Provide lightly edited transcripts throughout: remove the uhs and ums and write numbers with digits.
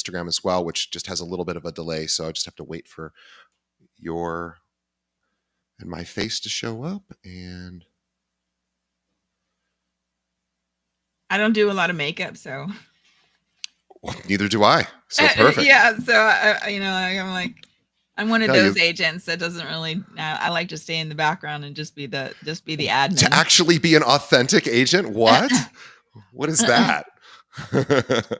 Instagram as well, which just has a little bit of a delay. So I just have to wait for your and my face to show up. And I don't do a lot of makeup, so well, neither do I. So perfect. yeah. So I'm like, I'm one of No, those you agents that doesn't really. I like to stay in the background and just be the to admin. actually be an authentic agent. What? What is that?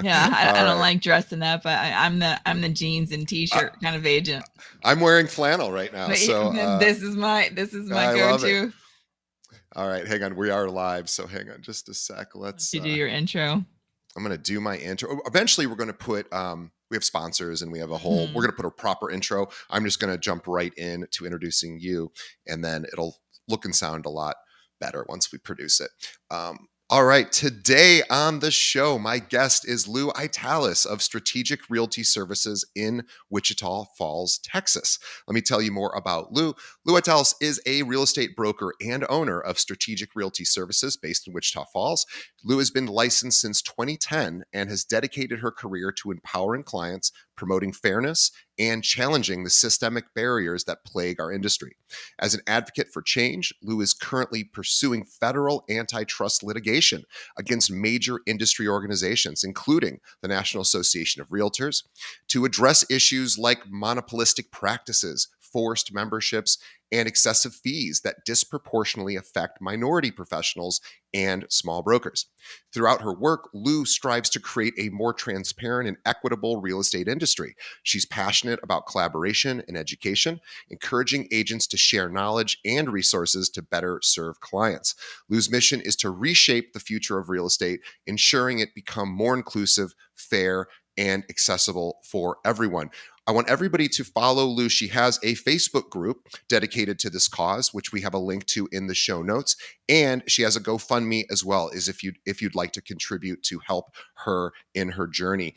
Yeah, I All don't right. like dressing up. I'm the jeans and I, t-shirt kind of agent. I'm wearing flannel right now, But so this is my I love it. go-to. All right, hang on. We are live, so hang on just a sec. Let's. To do your intro. I'm gonna do my intro. Eventually, we're gonna put. We have sponsors, and we have a whole. We're Mhm. gonna put a proper intro. I'm just gonna jump right in to introducing you, and then it'll look and sound a lot better once we produce it. All right, today on the show, my guest is Lou Eytalis of Strategic Realty Services in Wichita Falls, Texas. Let me tell you more about Lou. Lou Eytalis is a real estate broker and owner of Strategic Realty Services based in Wichita Falls. Lou has been licensed since 2010 and has dedicated her career to empowering clients, promoting fairness, and challenging the systemic barriers that plague our industry. As an advocate for change, Lou is currently pursuing federal antitrust litigation against major industry organizations, including the National Association of Realtors, to address issues like monopolistic practices, forced memberships, and excessive fees that disproportionately affect minority professionals and small brokers. Throughout her work, Lou strives to create a more transparent and equitable real estate industry. She's passionate about collaboration and education, encouraging agents to share knowledge and resources to better serve clients. Lou's mission is to reshape the future of real estate, ensuring it become more inclusive, fair, and accessible for everyone. I want everybody to follow Lou. She has a Facebook group dedicated to this cause, which we have a link to in the show notes, and she has a GoFundMe as well, as if you'd like to contribute to help her in her journey.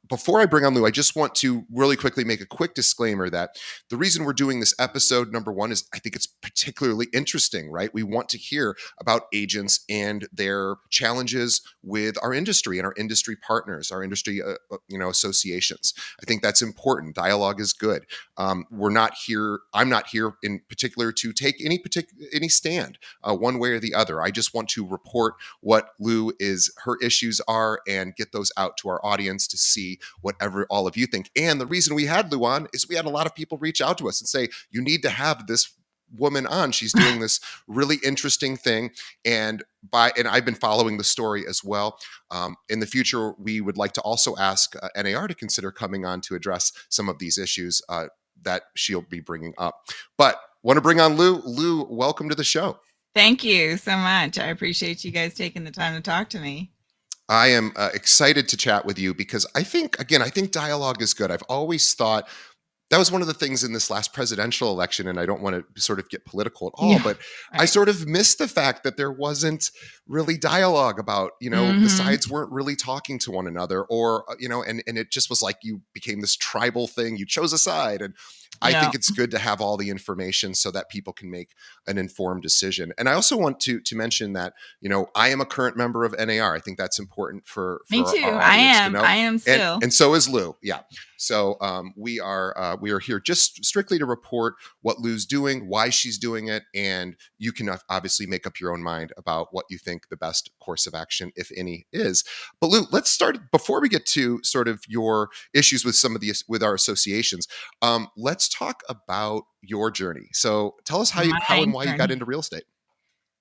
Before I bring on Lou, I just want to really quickly make a quick disclaimer that the reason we're doing this episode, number one, is I think it's particularly interesting, right? We want to hear about agents and their challenges with our industry and our industry partners, our industry, associations. I think that's important. Dialogue is good. We're not here. I'm not here in particular to take any stand one way or the other. I just want to report what her issues are and get those out to our audience to see whatever all of you think. And the reason we had Lou on is we had a lot of people reach out to us and say, you need to have this woman on. She's doing this really interesting thing. And I've been following the story as well. In the future, we would like to also ask NAR to consider coming on to address some of these issues that she'll be bringing up. But want to bring on Lou. Lou, welcome to the show. Thank you so much. I appreciate you guys taking the time to talk to me. I am excited to chat with you because I think dialogue is good. I've always thought that was one of the things in this last presidential election, and I don't want to sort of get political at all, Yeah, but right. I sort of missed the fact that there wasn't really dialogue about, the sides weren't really talking to one another, or, and it just was like you became this tribal thing. You chose a side. And I think it's good to have all the information so that people can make an informed decision. And I also want to mention that, I am a current member of NAR. I think that's important for Me too. our audience to know. I am still. And so is Lou. Yeah. So we are here just strictly to report what Lou's doing, why she's doing it, and you can obviously make up your own mind about what you think the best course of action, if any, is. But Lou, let's start before we get to sort of your issues with our associations. Let's talk about your journey. So tell us how and why you got into real estate.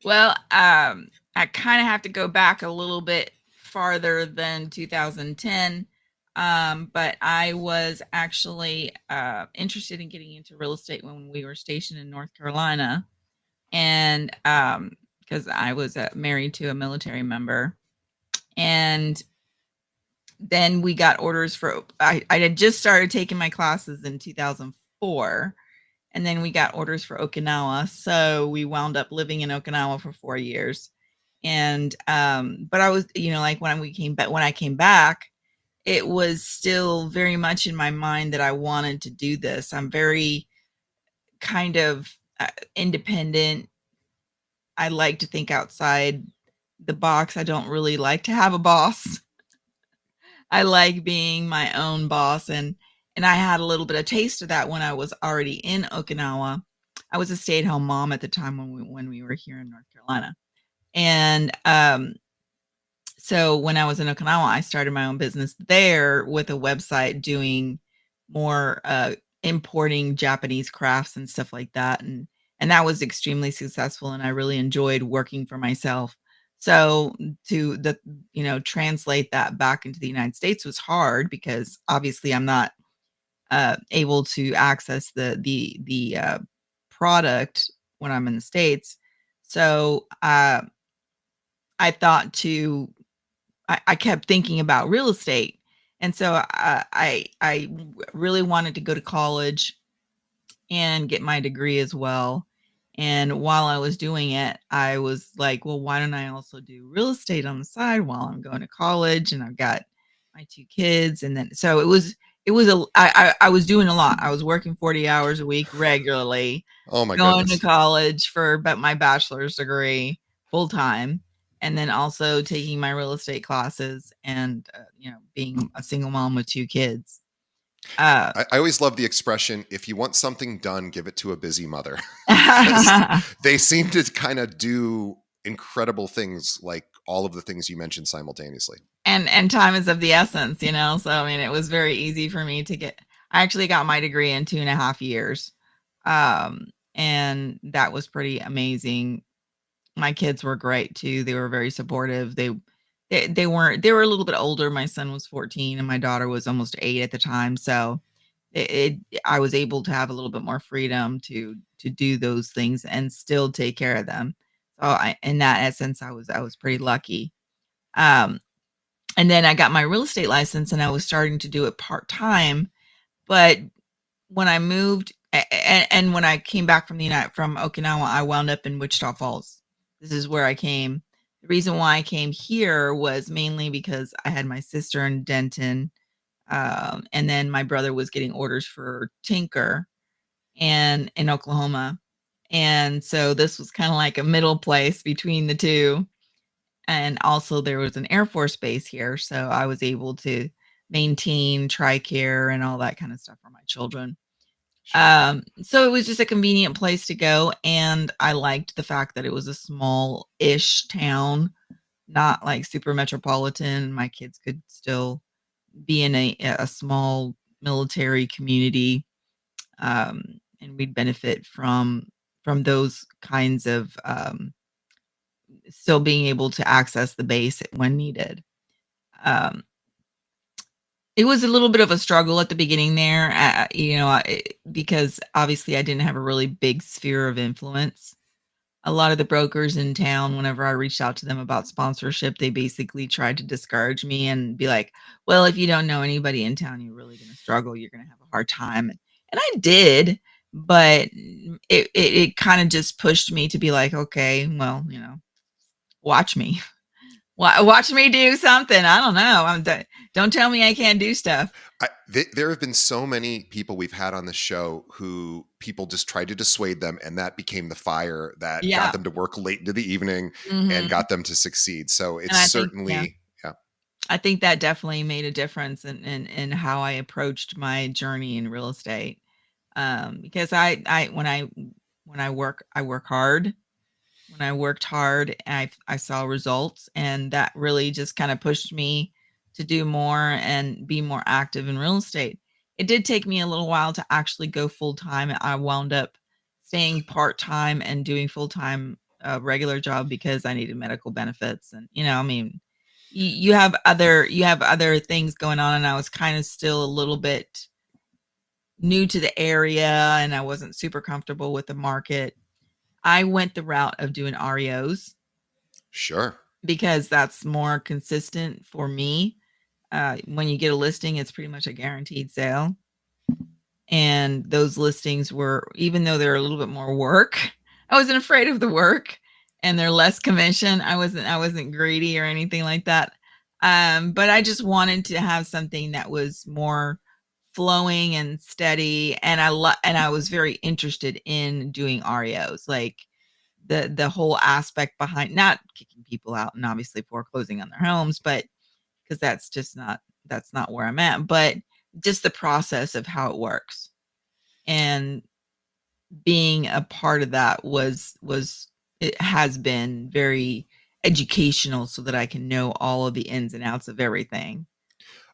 Well, I kind of have to go back a little bit farther than 2010. But I was actually interested in getting into real estate when we were stationed in North Carolina. And because I was married to a military member. And then we got orders for, I had just started taking my classes in 2004. And then we got orders for Okinawa. So we wound up living in Okinawa for 4 years. And, but I was, like when I came back, it was still very much in my mind that I wanted to do this. I'm very kind of independent. I like to think outside the box. I don't really like to have a boss. I like being my own boss, and I had a little bit of taste of that when I was already in Okinawa. I was a stay-at-home mom at the time when we were here in North Carolina. And so when I was in Okinawa, I started my own business there with a website doing more importing Japanese crafts and stuff like that, and that was extremely successful, and I really enjoyed working for myself. So to the translate that back into the United States was hard because obviously I'm not able to access the product when I'm in the States. So I thought to I kept thinking about real estate. And so I really wanted to go to college and get my degree as well. And while I was doing it, I was like, well, why don't I also do real estate on the side while I'm going to college? And I've got my 2 kids. And then so I was doing a lot. I was working 40 hours a week regularly, Oh my going to goodness. college for but my bachelor's degree full time, and then also taking my real estate classes and being a single mom with 2 kids. Uh, I always love the expression, if you want something done, give it to a busy mother. Because they seem to kind of do incredible things, like all of the things you mentioned simultaneously. and time is of the essence, so I mean it was very easy for me to get. I actually got my degree in 2.5 years, and that was pretty amazing. My kids were great too. They were very supportive. They were a little bit older. My son was 14 and my daughter was almost 8 at the time, so I was able to have a little bit more freedom to do those things and still take care of them. So in that essence, I was pretty lucky. Um, and then I got my real estate license and I was starting to do it part time. But when I moved and when I came back from Okinawa, I wound up in Wichita Falls. This is where I came. The reason why I came here was mainly because I had my sister in Denton, and then my brother was getting orders for Tinker and in Oklahoma. And so this was kind of like a middle place between the two. And also there was an Air Force base here, so I was able to maintain TRICARE and all that kind of stuff for my children. Sure. So it was just a convenient place to go, and I liked the fact that it was a small-ish town, not like super metropolitan. My kids could still be in a small military community, and we'd benefit from those kinds of still being able to access the base when needed. Um, it was a little bit of a struggle at the beginning there, because obviously I didn't have a really big sphere of influence. A lot of the brokers in town, whenever I reached out to them about sponsorship, they basically tried to discourage me and be like, "Well, if you don't know anybody in town, you're really gonna struggle. You're gonna have a hard time." And I did, but it kinda just pushed me to be like, "Okay, well, watch me. Watch me do something. I don't know. Don't tell me I can't do stuff." There have been so many people we've had on the show who people just tried to dissuade them, and that became the fire that got Yeah. them to work late into the evening and Mhm. got them to succeed. So And it's I think yeah. certainly, yeah, I think that definitely made a difference in how I approached my journey in real estate. Because I when I work hard. When I worked hard, I saw results, and that really just kind of pushed me to do more and be more active in real estate. It did take me a little while to actually go full time. I wound up staying part time and doing full time regular job because I needed medical benefits, and I mean, you have other things going on, and I was kind of still a little bit new to the area, and I wasn't super comfortable with the market. I went the route of doing REOs sure. because that's more consistent for me. When you get a listing, it's pretty much a guaranteed sale. And those listings were, even though they're a little bit more work, I wasn't afraid of the work, and they're less commission. I wasn't greedy or anything like that. But I just wanted to have something that was more flowing and steady. And I was very interested in doing REOs, like the whole aspect behind not kicking people out and obviously foreclosing on their homes, but because that's just not that's not where I'm at, but just the process of how it works. And being a part of that was it has been very educational so that I can know all of the ins and outs of everything.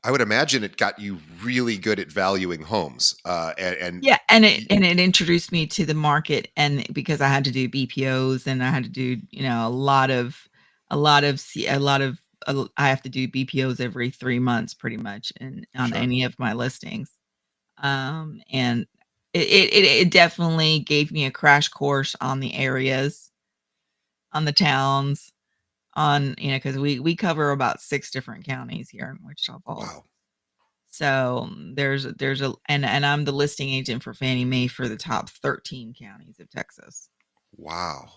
I would imagine it got you really good at valuing homes, and Yeah, and it y and it introduced me to the market, and because I had to do BPOs and I had to do, a lot of I have to do BPOs every 3 months pretty much and on sure. any of my listings. And it definitely gave me a crash course on the areas, on the towns, on, because we cover about 6 different counties here in Wichita Falls. Wow. So, there's a and I'm the listing agent for Fannie Mae for the top 13 counties of Texas. Wow.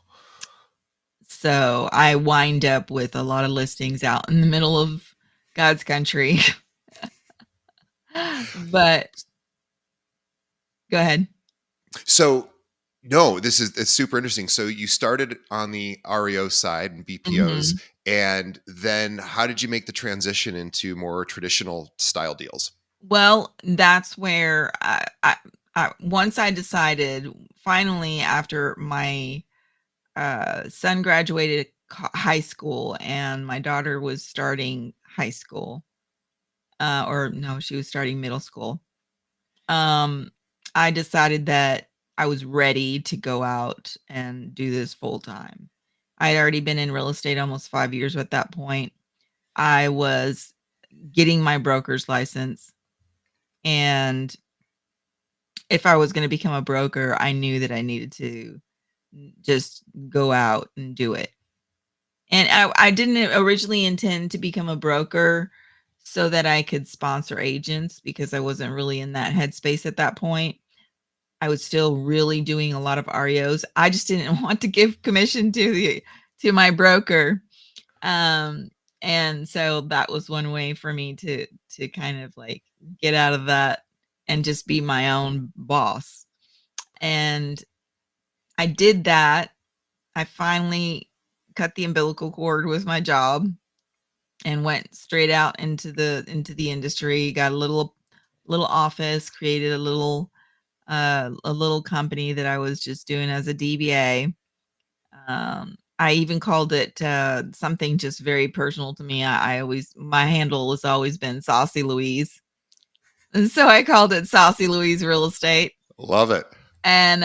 So, I wind up with a lot of listings out in the middle of God's country. But go ahead. So, no, it's super interesting. So you started on the REO side and BPOs, Mhm. and then how did you make the transition into more traditional style deals? Well, that's where I once I decided finally after my son graduated high school and my daughter was starting high school, or no, she was starting middle school. Um, I decided that I was ready to go out and do this full time. I had already been in real estate almost 5 years at that point. I was getting my broker's license, and if I was going to become a broker, I knew that I needed to just go out and do it. And I didn't originally intend to become a broker so that I could sponsor agents because I wasn't really in that headspace at that point. I was still really doing a lot of REOs. I just didn't want to give commission to my broker. Um, and so that was one way for me to kind of like get out of that and just be my own boss. And I did that. I finally cut the umbilical cord with my job and went straight out into the industry, got a little office, created a little company that I was just doing as a DBA. I even called it something just very personal to me. I always my handle has always been Saucy Louise. And so I called it Saucy Louise Real Estate. Love it. And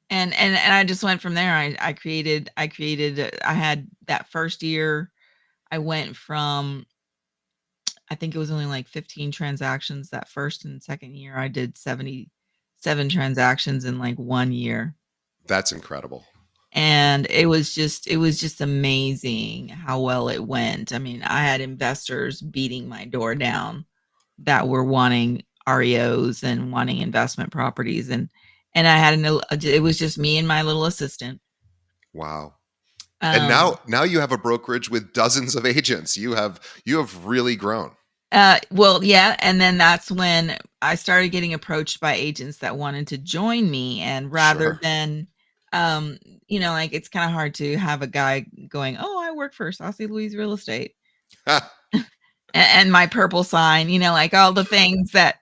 and I just went from there. I had that first year I went from I think it was only like 15 transactions that first and second year. I did 77 transactions in like 1 year. That's incredible. And it was just amazing how well it went. I mean, I had investors beating my door down that were wanting REOs and wanting investment properties, and I had it was just me and my little assistant. Wow. And Um now you have a brokerage with dozens of agents. You have really grown. Well, yeah, and then that's when I started getting approached by agents that wanted to join me, and rather Sure. than, um, like it's kind of hard to have a guy going, "Oh, I work for Saucy Louise Real Estate," and my purple sign, like all the things that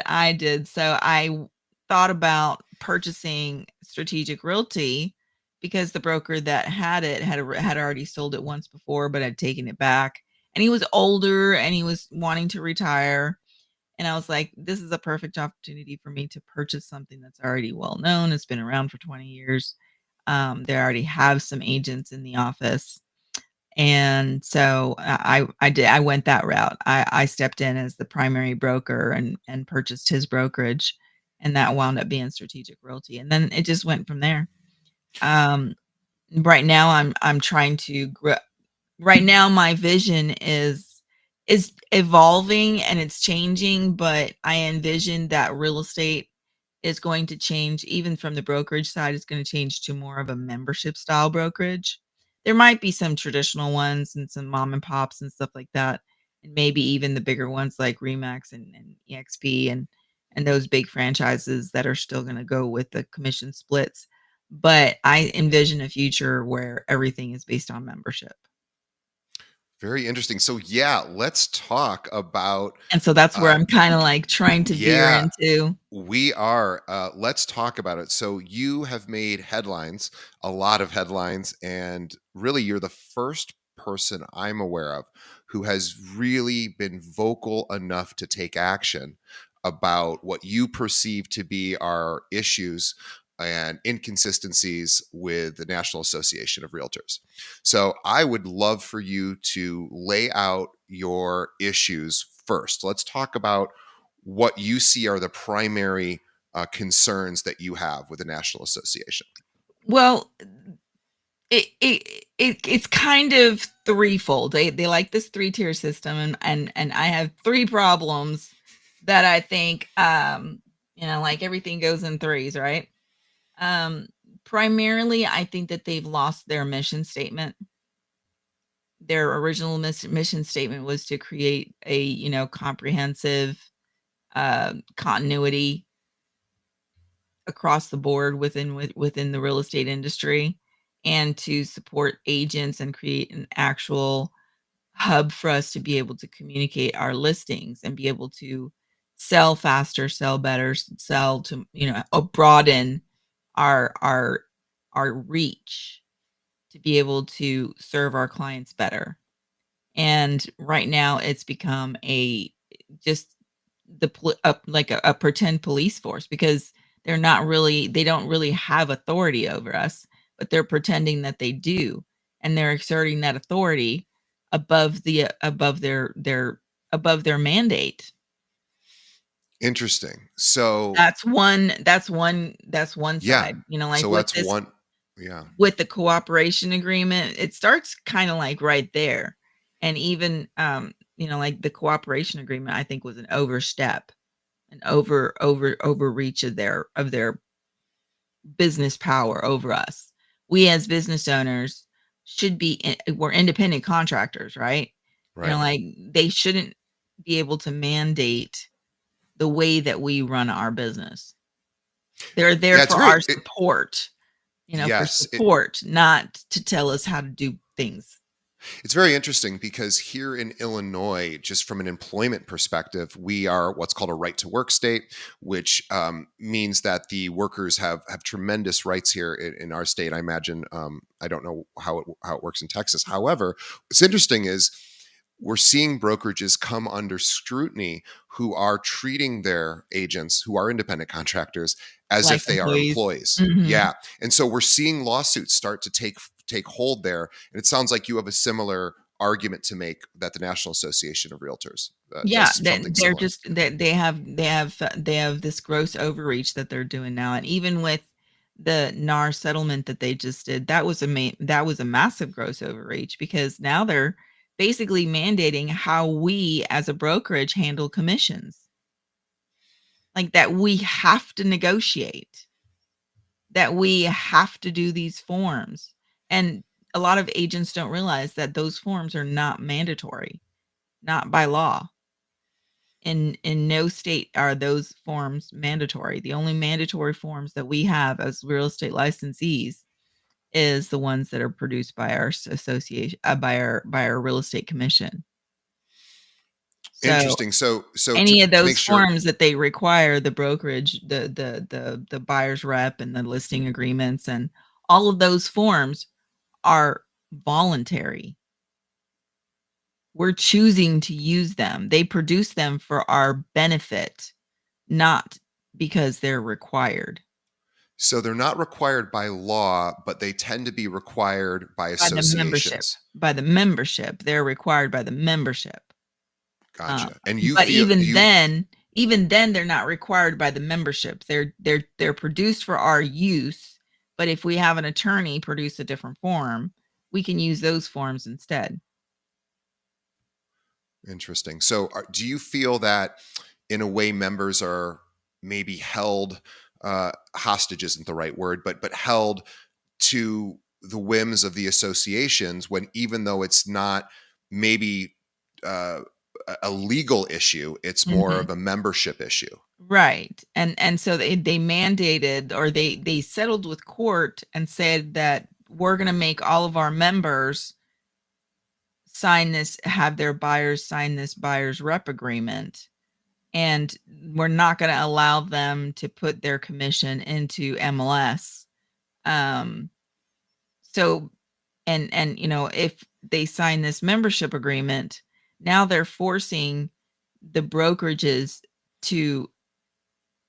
I did. So thought about purchasing Strategic Realty because the broker that had it had already sold it once before, but had taken it back. And he was older and he was wanting to retire. And I was like, this is a perfect opportunity for me to purchase something that's already well known. It's been around for 20 years. They already have some agents in the office. And so I went that route. I stepped in as the primary broker and purchased his brokerage, and that wound up being Strategic Realty, and then it just went from there. Um, right now I'm trying to grow. Right now my vision is evolving and it's changing, but I envision that real estate is going to change even from the brokerage side. It's going to change to more of a membership style brokerage. There might be some traditional ones and some mom and pops and stuff like that, and maybe even the bigger ones like Remax and EXP and those big franchises that are still going to go with the commission splits. But I envision a future where everything is based on membership. Very interesting. So yeah, let's talk about And so that's where uh I'm kinda, like, trying to veer yeah, into. we are. Let's talk about it. So you have made headlines, a lot of headlines, and really you're the first person I'm aware of who has really been vocal enough to take action about what you perceive to be our issues and inconsistencies with the National Association of Realtors. So I would love for you to lay out your issues first. Let's talk about what you see are the primary concerns that you have with the National Association. Well, it's kind of threefold. They like this three-tier system, and I have 3 problems that I think, like, everything goes in threes, right? Um, Primarily, I think that they've lost their mission statement. Their original mission statement was to create a, comprehensive, continuity across the board within the real estate industry, and to support agents and create an actual hub for us to be able to communicate our listings and be able to sell faster, sell better, sell to, broaden our our reach to be able to serve our clients better. And right now it's become a just like a pretend police force, because they don't really have authority over us, but they're pretending that they do, and they're exerting that authority above their mandate. Interesting. So That's one yeah, side. Like so with that's this, one. Yeah, with the cooperation agreement, it starts kind of like right there. And even, like the cooperation agreement, I think, was an overstep, an overreach of their business power over us. We as business owners we're independent contractors, right? right. Like, they shouldn't be able to mandate the way that we run our business. They're there Yeah, it's for very. our support, for Yes, support, not to tell us how to do things. it's very interesting because here in Illinois, just from an employment perspective, we are what's called a right to work state, which means that the workers have tremendous rights here in our state. I imagine I don't know how it works in Texas. However, what's interesting is we're seeing brokerages come under scrutiny who are treating their agents, who are independent contractors, as Like if they are employees. employees. Mhm. Yeah, and so we're seeing lawsuits start to take hold there, and it sounds like you have a similar argument to make that the National Association of Realtors Yeah, does something they're similar. just that they have this gross overreach that they're doing now. And even with the NAR settlement that they just did, that was a massive gross overreach, because now they're basically mandating how we as a brokerage handle commissions. Like, that we have to negotiate, that we have to do these forms. And a lot of agents don't realize that those forms are not mandatory, not by law. In no state are those forms mandatory. The only mandatory forms that we have as real estate licensees is the ones that are produced by our association, by our real estate commission. So Interesting. So any of to those make sure. forms that they require, the brokerage, the buyer's rep, and the listing agreements, and all of those forms are voluntary. We're choosing to use them. They produce them for our benefit, not because they're required So they're not required by law, but they tend to be required by by the membership. associations. By the membership, they're required by the membership. Uh, Gotcha. And you but feel you even then, they're not required by the membership. They're produced for our use. But if we have an attorney produce a different form, we can use those forms instead. Interesting. So, do you feel that, in a way, members are maybe held hostage isn't the right word, but held to the whims of the associations when, even though it's not maybe uh, a legal issue, it's more Mhm. of a membership issue. Right. And so they mandated, or they settled with court and said that we're going to make all of our members have their buyers sign this buyer's rep agreement, and we're not going to allow them to put their commission into MLS. Um, so, and if they sign this membership agreement, now they're forcing the brokerages to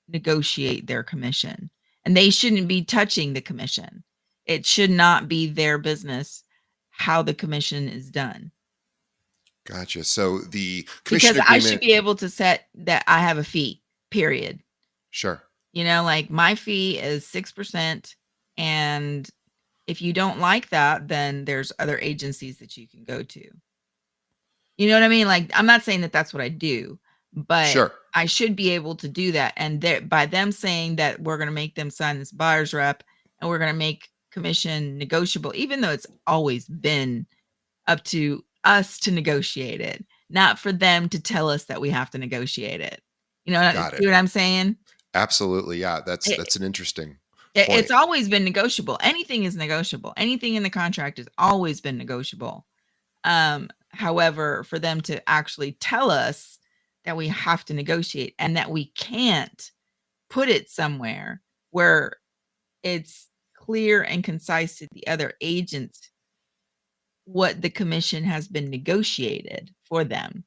negotiate their commission, and they shouldn't be touching the commission. It should not be their business how the commission is done. Gotcha. So the Because commission I should agreement, be able to set that I have a fee, period. sure. Like my fee is 6%. And if you don't like that, then there's other agencies that you can go to. You know what I mean? Like, I'm not saying that that's what I do, but Sure. I should be able to do that. And by them saying that we're going to make them sign this buyer's rep and we're going to make commission negotiable, even though it's always been up to us to negotiate it, not for them to tell us that we have to negotiate it. Got See it. what I'm saying? Absolutely. Yeah. It, That's an interesting it's point. always been negotiable. Anything is negotiable. Anything in the contract has always been negotiable. However, for them to actually tell us that we have to negotiate and that we can't put it somewhere where it's clear and concise to the other agents what the commission has been negotiated for them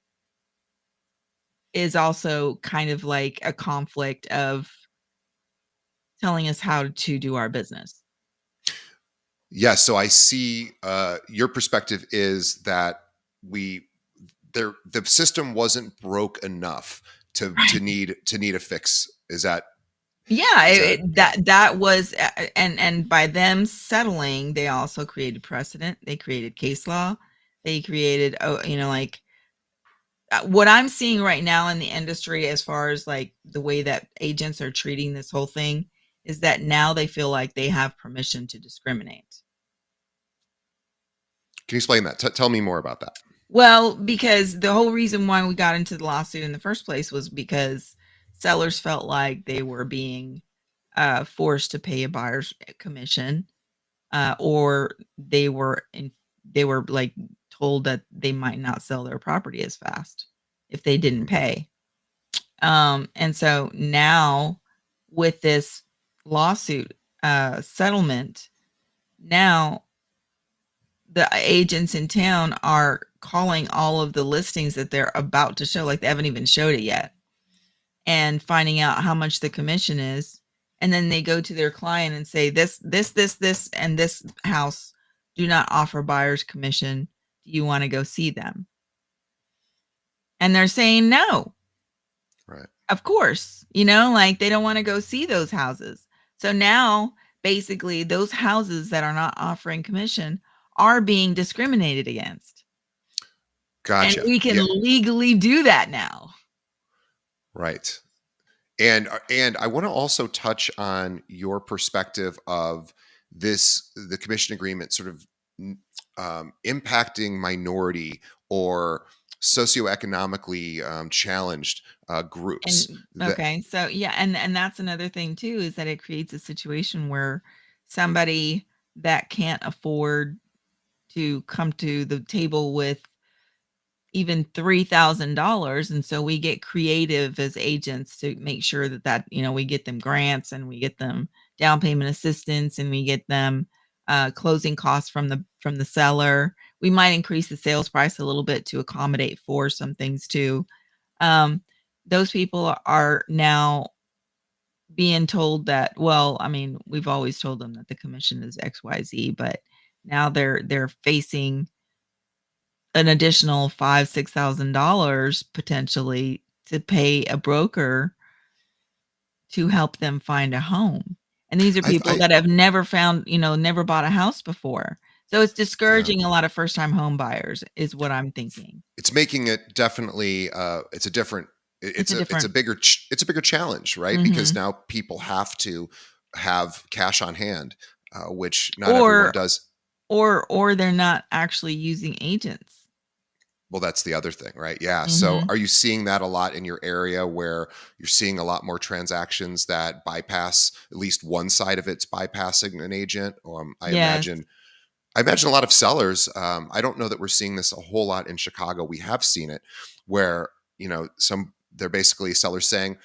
is also kind of like a conflict of telling us how to do our business. Yeah. So I see your perspective is that we the system wasn't broke enough to need a fix. Yeah, Is that yeah. that was and by them settling, they also created precedent. They created case law. They created, like what I'm seeing right now in the industry, as far as like the way that agents are treating this whole thing, is that now they feel like they have permission to discriminate. Can you explain that? Tell me more about that. Well, because the whole reason why we got into the lawsuit in the first place was because sellers felt like they were being forced to pay a buyer's commission, or they were like told that they might not sell their property as fast if they didn't Mhm. pay. And so now with this lawsuit settlement, now the agents in town are calling all of the listings that they're about to show, like they haven't even showed it yet, and finding out how much the commission is. And then they go to their client and say, this, and this house do not offer buyer's commission. Do you want to go see them? And they're saying no. Right. Of course, like they don't want to go see those houses. So now basically those houses that are not offering commission are being discriminated against. And Gotcha. we can Yeah. legally do that now. Right. And I want to also touch on your perspective of the commission agreement sort of impacting minority or socioeconomically challenged groups. And That okay, so yeah, and that's another thing too, is that it creates a situation where somebody that can't afford to come to the table with even $3,000, and so we get creative as agents to make sure that we get them grants, and we get them down payment assistance, and we get them closing costs from the seller. We might increase the sales price a little bit to accommodate for some things too. um, those people are now being told that, well, I mean, we've always told them that the commission is XYZ, but now they're facing an additional $5,000-6,000 potentially to pay a broker to help them find a home. And these are people I that have never found, never bought a house before. So it's yeah. discouraging a lot of first time home buyers, is what I'm thinking. It's making it definitely it's a different It's a it's a different. bigger it's a bigger challenge, right? Because Mhm. now people have to have cash on hand, which not everyone Or does. or they're not actually using agents. Well, that's the other thing, right? Yeah. So Mhm. are you seeing that a lot in your area where you're seeing a lot more transactions that bypass at least one side of it's bypassing an agent? I Yes. imagine. I imagine a lot of sellers. I don't know that we're seeing this a whole lot in Chicago. We have seen it where some they're basically sellers saying,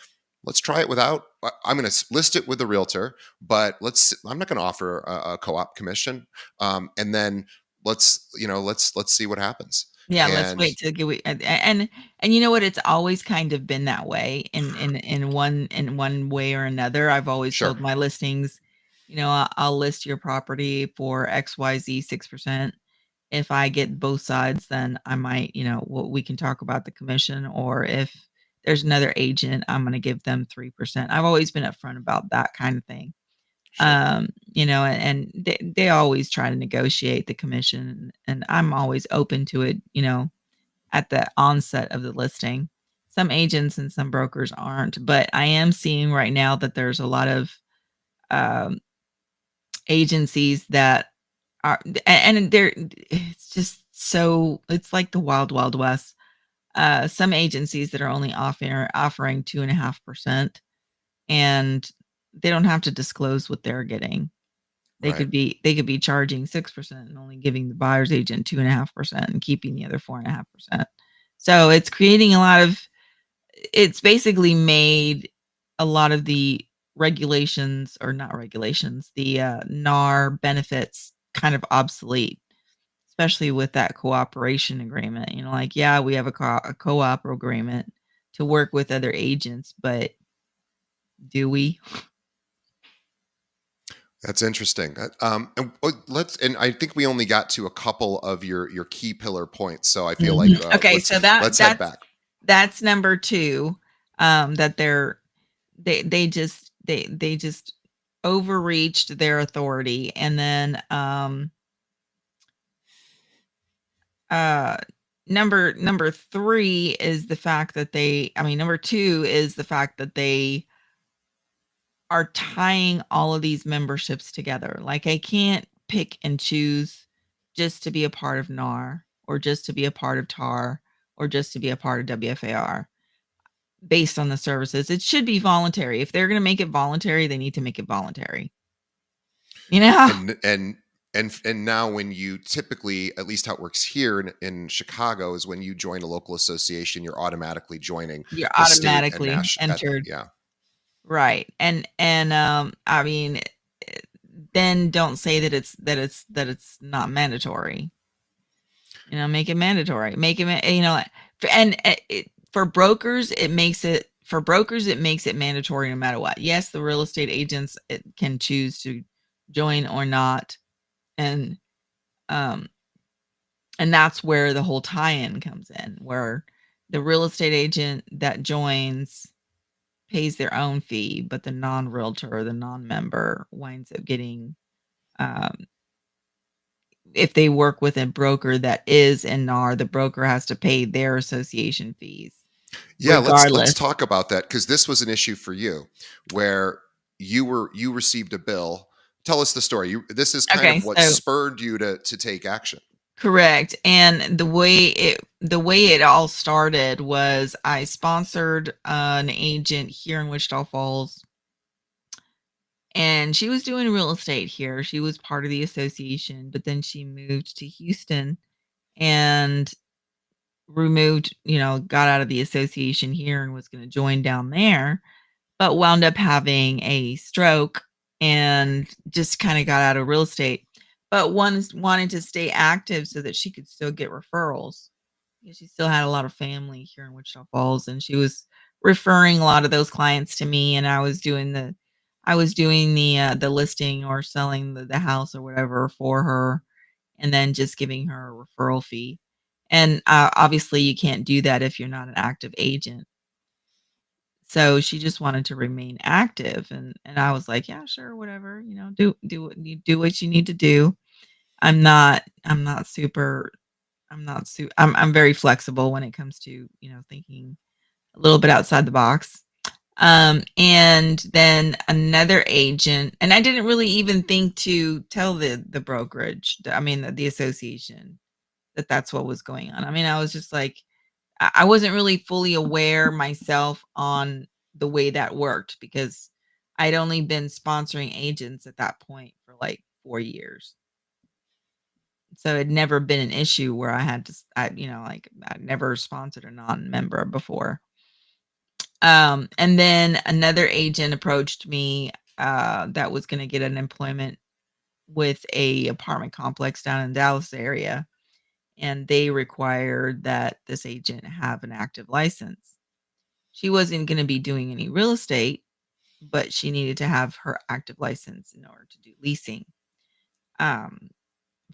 "Let's try it without. I'm going to list it with the realtor, but I'm not going to offer a co-op commission, and then let's see what happens." Yeah, let's And wait till get we and you know what? It's always kind of been that way in one way or another. I've always sure, told my listings, I'll list your property for XYZ 6%. If I get both sides, then I might, we can talk about the commission, or if there's another agent, I'm going to give them 3%. I've always been upfront about that kind of thing. sure. And they always try to negotiate the commission, and I'm always open to it, at the onset of the listing. Some agents and some brokers aren't, but I am seeing right now that there's a lot of um, agencies that are, and they're, it's just so, it's like the wild, wild west. Some agencies that are only offering 2.5%, and they don't have to disclose what they're getting. Right. They could be charging 6% and only giving the buyer's agent 2.5% and keeping the other 4.5%. So it's creating a lot of, it's basically made a lot of the regulations, or not regulations, the NAR benefits kind of obsolete, especially with that cooperation agreement. Like, yeah, we have a co-op agreement to work with other agents, but do we? That's interesting. And I think we only got to a couple of your key pillar points, so I feel like Okay, let's so that let's head back. that's number 2. That they just overreached their authority, and then uh number 3 is the fact that number 2 is the fact that they are tying all of these memberships together. Like, I can't pick and choose just to be a part of NAR, or just to be a part of TAR, or just to be a part of WFAR based on the services. It should be voluntary. If they're going to make it voluntary, they need to make it voluntary. You know? And now when you typically, at least how it works here in Chicago, is when you join a local association, you're automatically joining You're the state and automatically national. entered. Yeah. Right. And eh, then don't say that it's not mandatory. Make it mandatory. Make it, and for brokers, it makes it mandatory no matter what. Yes, the real estate agents can choose to join or not, and um and that's where the whole tie-in comes in, where the real estate agent that joins pays their own fee, but the non-realtor or the non-member winds up getting, um, if they work with a broker that is in NAR, the broker has to pay their association fees Yeah, let's regardless. talk about that, because this was an issue for you where you received a bill. Tell us the story. This is kind Okay, of what so spurred you to take action. correct. And the way it all started was I sponsored an agent here in Wichita Falls, and she was doing real estate here. She was part of the association, but then she moved to Houston and got out of the association here and was going to join down there, but wound up having a stroke and just kind of got out of real estate. But wanted to stay active so that she could still get referrals, because she still had a lot of family here in Wichita Falls, and she was referring a lot of those clients to me, and I was doing the listing or selling the house or whatever for her, and then just giving her a referral fee. And obviously, you can't do that if you're not an active agent. So she just wanted to remain active, and I was like, yeah, sure, whatever, do what you need to do. I'm very flexible when it comes to, thinking a little bit outside the box. And then another agent, and I didn't really even think to tell the brokerage, the association, that that's what was going on. I was just like, I wasn't really fully aware myself on the way that worked, because I'd only been sponsoring agents at that point for like 4 years. So it'd never been an issue where I had to, like I never sponsored a non-member before. And then another agent approached me that was going to get an employment with a apartment complex down in Dallas area, and they required that this agent have an active license. She wasn't going to be doing any real estate, but she needed to have her active license in order to do leasing um,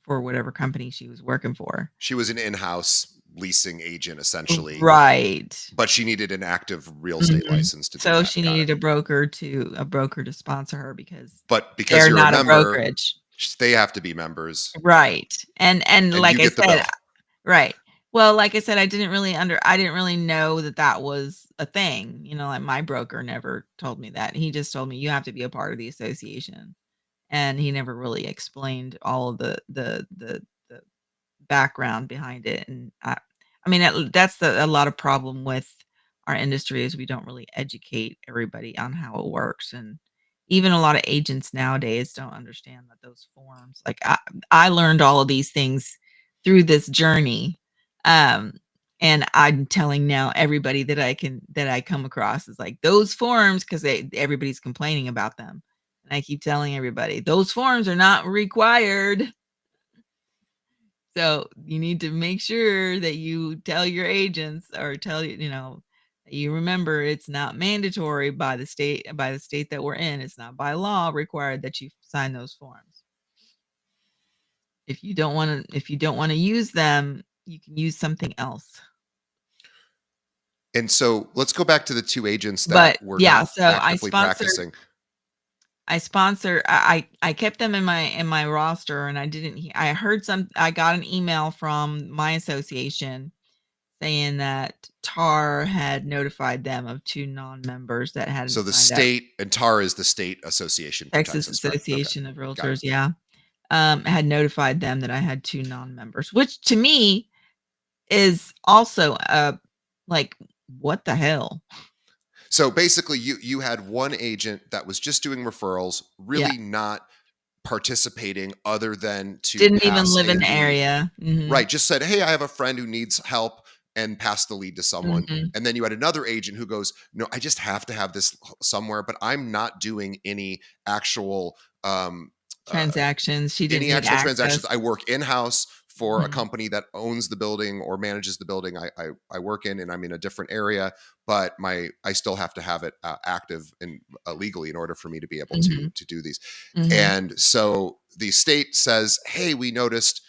for whatever company she was working for. She was an in-house leasing agent essentially, Right. but she needed an active real estate license to do So that. she Got it. needed a broker to sponsor her because But because they're you're a not a member, brokerage. they have to be members, Right. And and you like I get the said, bill. right. Well, like I said, I didn't really know that that was a thing. Like my broker never told me that. He just told me you have to be a part of the association. And he never really explained all of the background behind it. And I mean that's a lot of problem with our industry is we don't really educate everybody on how it works. And even a lot of agents nowadays don't understand that those forms, like I learned all of these things through this journey. um and I'm telling now everybody that I come across is like those forms, because everybody's complaining about them. And I keep telling everybody those forms are not required. So you need to make sure that you tell your agents or tell that you remember it's not mandatory by the state that we're in. It's not by law required that you sign those forms. If you don't want to use them, you can use something else. And so let's go back to the two agents that But were yeah, not so actively practicing. I kept them in my roster, and I got an email from my association saying that TAR had notified them of 2 non-members that So hadn't the signed up. state, and TAR is the state association for Texas Texas, correct? Okay, Association of got it. Realtors, yeah, had notified them that I had 2 non-members, which to me is also, like, what the hell? So basically, you had one agent that was just doing referrals, Yeah, really not participating other than to didn't even pass live a in the lead. area. Mhm, Right, just said, "Hey, I have a friend who needs help," and pass the lead to someone. mhm. And then you had another agent who goes, "No, I just have to have this somewhere, but I'm not doing actual um uh Transactions, she didn't any need actual transactions. access. I work in-house for a Mhm, company that owns the building or manages the building I work in, and I'm in a different area, but I still have to have it active and legally in order for me to be able to mhm, do these." mhm. And so the state says, "Hey, we noticed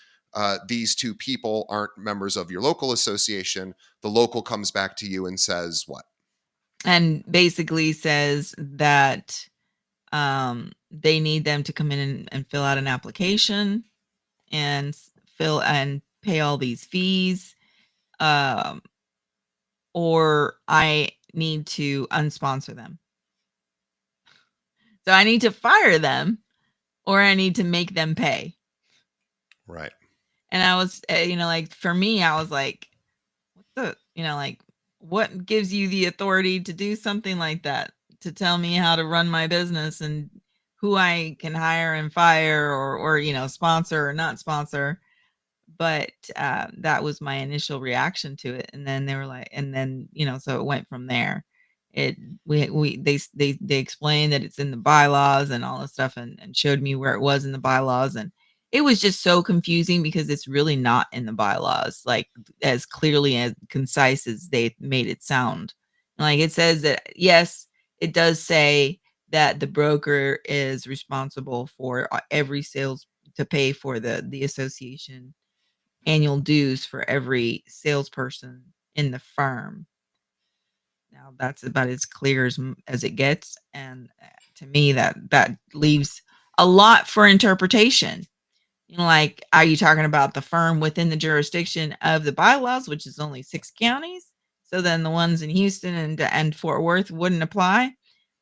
these two people aren't members of your local association." The local comes back to you and says, "What?" And basically says that they need them to come in and fill out an application and fill and pay all these fees, um, or I need to unsponsor them. So I need to fire them, or I need to make them pay. Right. And I was, like for me, I was like, what like, what gives you the authority to do something like that? To tell me how to run my business and who I can hire and fire, or sponsor or not sponsor. But that was my initial reaction to it. And then they were like, and then so it went from there. It we they explained that it's in the bylaws and all this stuff, and showed me where it was in the bylaws. And it was just so confusing because it's really not in the bylaws, like as clearly as concise as they made it sound. Like it says that, yes, it does say that the broker is responsible for every sales, to pay for the association annual dues for every salesperson in the firm. Now that's about as clear as it gets, and to me that leaves a lot for interpretation. Like, are you talking about the firm within the jurisdiction of the bylaws, which is only 6 counties? So then the ones in Houston and Fort Worth wouldn't apply.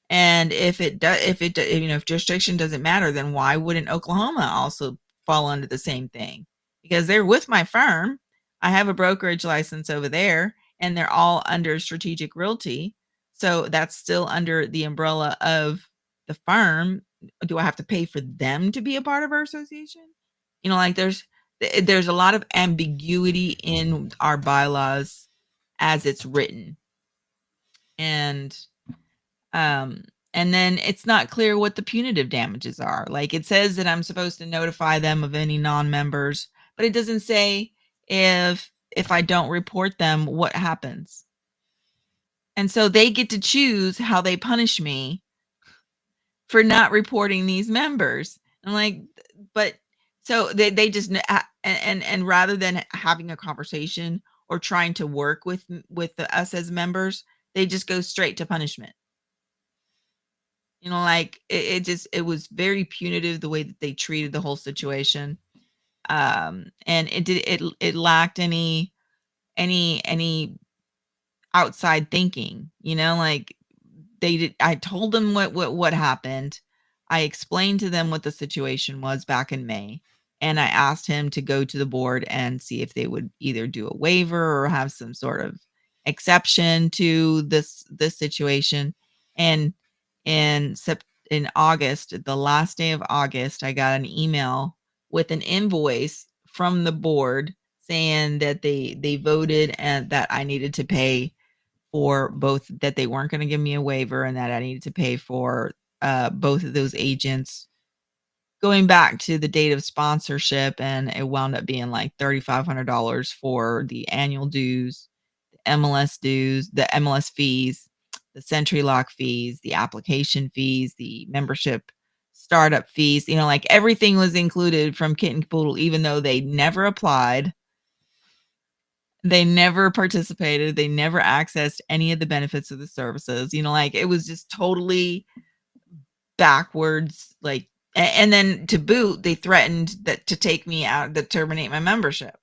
And if jurisdiction doesn't matter, then why wouldn't Oklahoma also fall under the same thing? Because they're with my firm. I have a brokerage license over there, and they're all under strategic realty. So that's still under the umbrella of the firm. Do I have to pay for them to be a part of our association? Like there's a lot of ambiguity in our bylaws as it's written. And um and then it's not clear what the punitive damages are. Like, it says that I'm supposed to notify them of any non-members, but it doesn't say if I don't report them, what happens. And so they get to choose how they punish me for not reporting these members. I'm like, but so they just and rather than having a conversation or trying to work with us as members, they just go straight to punishment. Like, it was very punitive the way that they treated the whole situation. And it lacked any outside thinking, like, I told them what happened. I explained to them what the situation was back in May, and I asked him to go to the board and see if they would either do a waiver or have some sort of exception to this situation. And in August, the last day of August, I got an email with an invoice from the board saying that they voted and that I needed to pay for both, that they weren't going to give me a waiver, and that I needed to pay for both of those agents going back to the date of sponsorship. And it wound up being like $3,500 for the annual dues, the MLS dues, the MLS fees, the Century Lock fees, the application fees, the membership startup fees. Like, everything was included from kit and caboodle, even though they never applied. They never participated. They never accessed any of the benefits of the services. Like, it was just totally backwards. Like, and then to boot, they threatened that to take me out, to terminate my membership,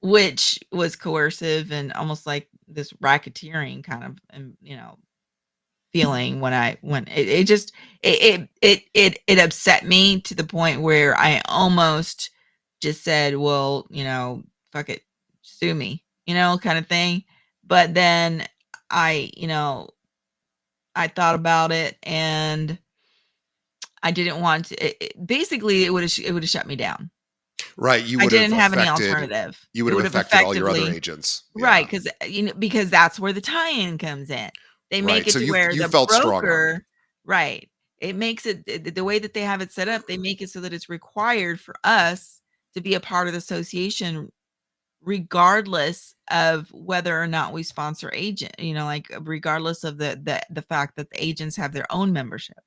which was coercive and almost like this racketeering kind of, feeling. When it just it upset me to the point where I almost just said, well, fuck it, sue me, kind of thing. But then I, I thought about it, and I didn't want to. Basically, it would have shut me down. Right. You I would have didn't have any affected alternative. you would It have would have affected all your other effectively. agents. Right, Yeah. because that's where the tie-in comes in. They make Right. it So to you where you the felt strong-armed. broker. Right. It makes it the way that they have it set up, they make it so that it's required for us to be a part of the association regardless of whether or not we sponsor agent, like, regardless of the fact that the agents have their own membership.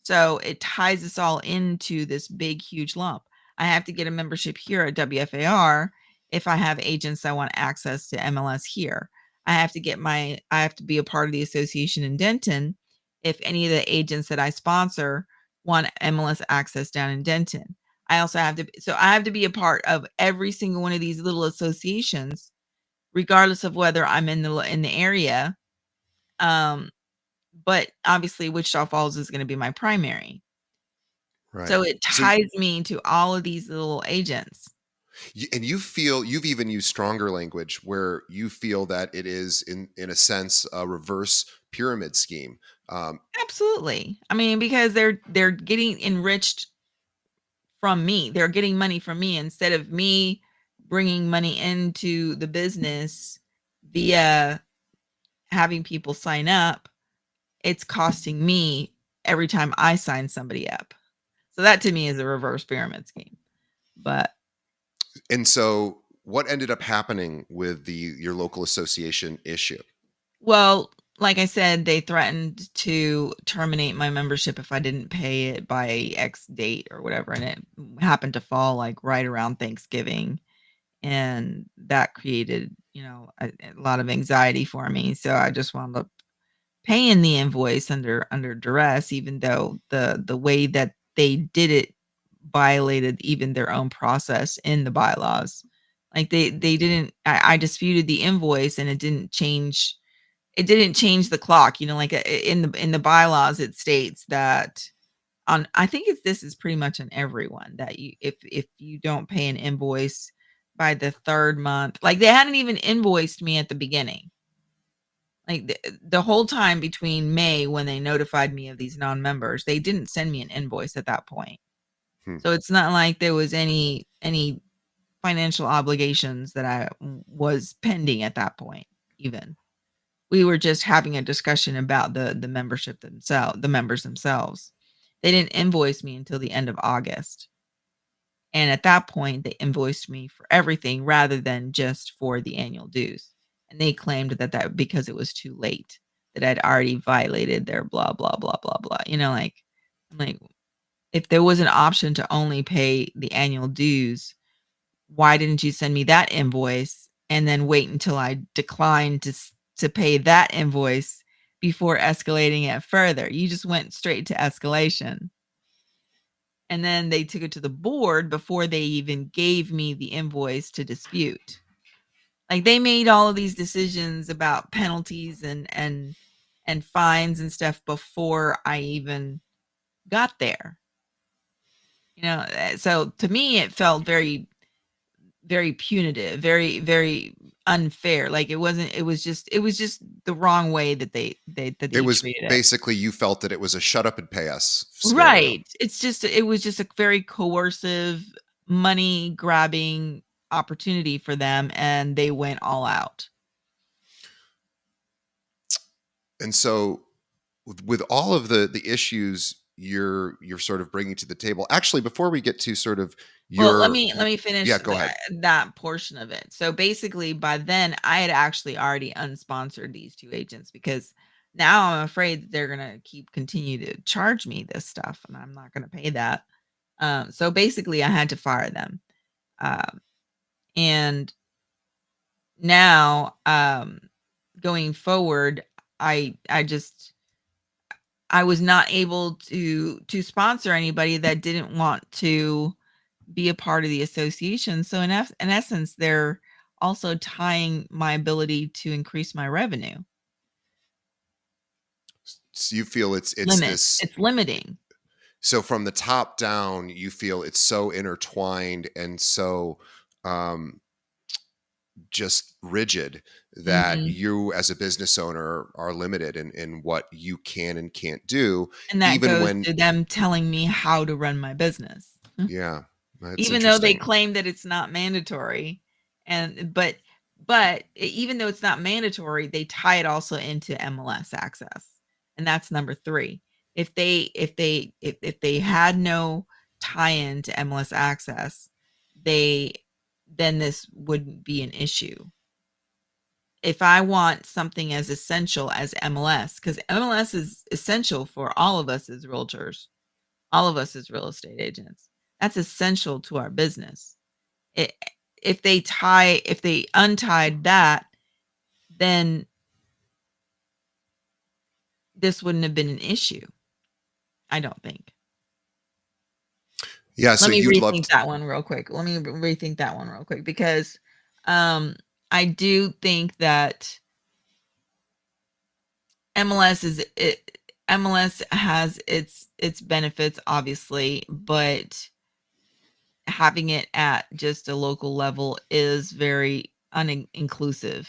So it ties us all into this big, huge lump. I have to get a membership here at WFAR if I have agents that want access to MLS here. I have to be a part of the association in Denton if any of the agents that I sponsor want MLS access down in Denton. I have to be a part of every single one of these little associations, regardless of whether I'm in the area. Um, but obviously Wichita Falls is going to be my primary. Right. So it So ties me to all of these little agents. and you feel you've even used stronger language where you feel that it is in a sense a reverse pyramid scheme. Absolutely. I mean, because they're getting enriched from me. They're getting money from me instead of me bringing money into the business via having people sign up. It's costing me every time I sign somebody up. So that to me is a reverse pyramid scheme. But And so what ended up happening with the your local association issue? well, like I said, they threatened to terminate my membership if I didn't pay it by X date or whatever, and it happened to fall like right around Thanksgiving, and that created, a lot of anxiety for me. So I just wound up paying the invoice under duress, even though the way that they did it violated even their own process in the bylaws. Like, they didn't. I disputed the invoice, and it didn't change the clock. Like, in the bylaws, it states that on, I think this is pretty much on everyone, that if you don't pay an invoice by the third month, like, they hadn't even invoiced me at the beginning. Like, the whole time between May, when they notified me of these non-members, they didn't send me an invoice at that point. Hmm. So it's not like there was any financial obligations that I was pending at that point even. We were just having a discussion about the membership themselves, the members themselves. They didn't invoice me until the end of August. And at that point, they invoiced me for everything rather than just for the annual dues. And they claimed that because it was too late, that I'd already violated their blah blah blah blah blah. Like I'm like, if there was an option to only pay the annual dues, why didn't you send me that invoice and then wait until I declined to pay that invoice before escalating it further? You just went straight to escalation. And then they took it to the board before they even gave me the invoice to dispute. Like, they made all of these decisions about penalties and fines and stuff before I even got there. So to me it felt very, very punitive, very, very unfair. Like, it was just the wrong way that they It was treated it. basically you felt that it was a shut up and pay us scenario. Right. It was just a very coercive, money grabbing opportunity for them, and they went all out. And so with all of the issues you're sort of bringing to the table. Actually, before we get to sort of Well, let your, me let me finish yeah, go ahead. that portion of it. So basically, by then, I had actually already unsponsored these 2 agents because now I'm afraid that they're gonna continue to charge me this stuff, and I'm not gonna pay that. So basically, I had to fire them. Um, and now, going forward, I was not able to sponsor anybody that didn't want to be a part of the association. So in essence, they're also tying my ability to increase my revenue. So you feel it's Limit. this, It's limiting. so from the top down, you feel it's so intertwined and so um just rigid that Mhm. you as a business owner are limited in what you can and can't do, And that even goes when, to them telling me how to run my business. yeah, that's Even though they interesting. claim that it's not mandatory, and but even though it's not mandatory, they tie it also into MLS access, and that's number 3. If they had no tie-in to MLS access, they then this wouldn't be an issue. If I want something as essential as MLS, because MLS is essential for all of us as realtors, all of us as real estate agents, that's essential to our business. I if they untied that, then this wouldn't have been an issue, I don't think. Yeah, Let so me you'd love rethink that one real quick. Let me rethink that one real quick because, I do think that MLS is it MLS has its benefits, obviously, but having it at just a local level is very uninclusive.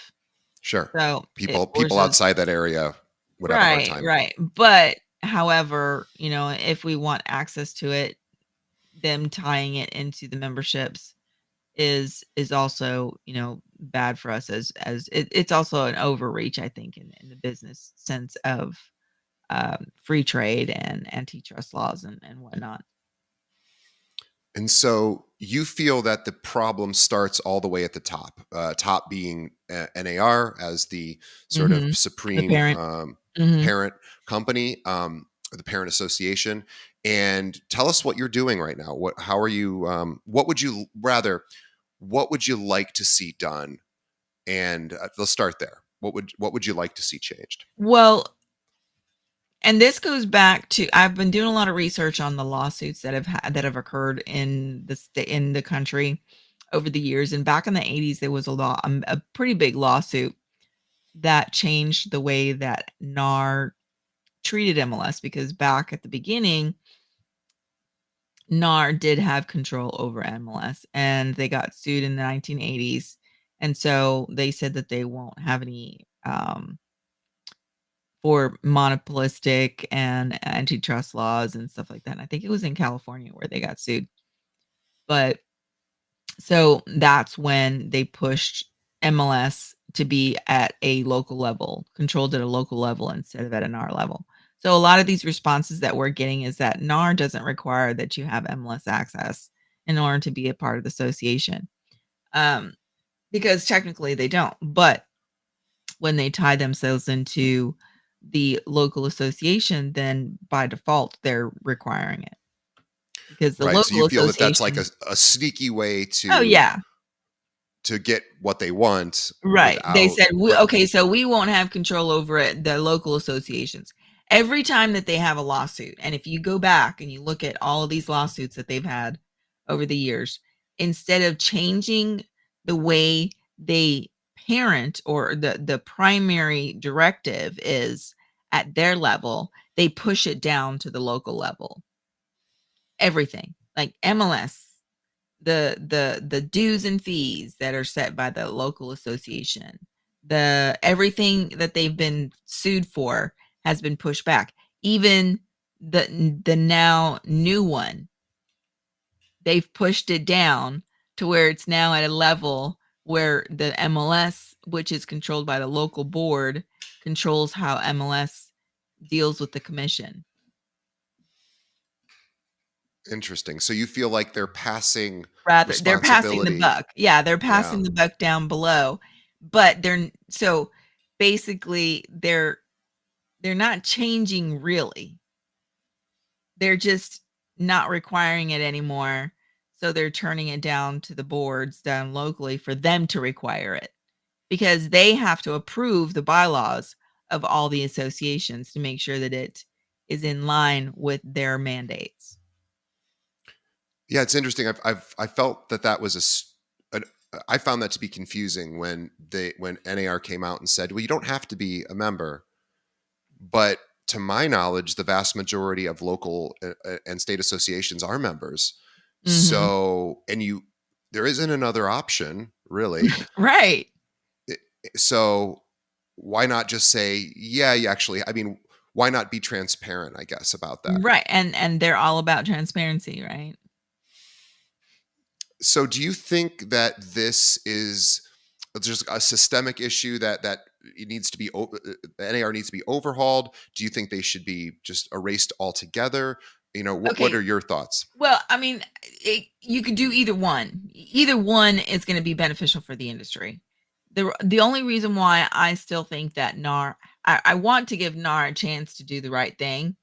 sure, So it people forces. outside that area would have a hard Right, time. right. But however, if we want access to it, them tying it into the memberships is also, bad for us as it's also an overreach, I think, in the business sense of free trade and antitrust laws and whatnot. And so you feel that the problem starts all the way at the top, top being NAR as the sort of Mhm. The supreme parent. Mhm. parent company, or the parent association. And tell us what you're doing right now. How are you? What would you rather? What would you like to see done? And let's start there. What would you like to see changed? Well, and this goes back to I've been doing a lot of research on the lawsuits that have occurred in the country over the years. And back in the 80s, there was a pretty big lawsuit that changed the way that NAR treated MLS because back at the beginning, NAR did have control over MLS and they got sued in the 1980s. And so they said that they won't have any for monopolistic and antitrust laws and stuff like that. And I think it was in California where they got sued. But so that's when they pushed MLS to be at a local level, controlled at a local level instead of at an R level. So a lot of these responses that we're getting is that NAR doesn't require that you have MLS access in order to be a part of the association. Um, because technically they don't. But when they tie themselves into the local association, then by default they're requiring it because the Right. So you local feel that that's like association. a sneaky way Oh yeah. to get what they want Right. They without said, "We but okay, so we won't have control over it, the local associations." Every time that they have a lawsuit, and if you go back and you look at all of these lawsuits that they've had over the years, instead of changing the way they parent or the primary directive is at their level, they push it down to the local level. Everything. Like MLS, the dues and fees that are set by the local association, the everything that they've been sued for has been pushed back. Even the now new one, they've pushed it down to where it's now at a level where the MLS, which is controlled by the local board, controls how MLS deals with the commission. interesting. So you feel like they're passing Rather, they're passing the responsibility. buck. Yeah, they're Yeah. passing the buck down below, but so basically they're not changing really. They're just not requiring it anymore. So they're turning it down to the boards down locally for them to require it because they have to approve the bylaws of all the associations to make sure that it is in line with their mandates. Yeah, it's interesting. I felt that that was an, I found that to be confusing when NAR came out and said, "Well, you don't have to be a member." But to my knowledge, the vast majority of local and state associations are members. Mhm. So, there isn't another option really. Right. I- So, why not just say, yeah, you actually, I mean, why not be transparent, I guess, about that? Right, and they're all about transparency, right? So, do you think that this is just a systemic issue that it needs to be the NAR needs to be overhauled? Do you think they should be just erased altogether? What Okay. are your thoughts? Well, I mean, you could do either one. Either one is going to be beneficial for the industry. The only reason why I still think that I want to give NAR a chance to do the right thing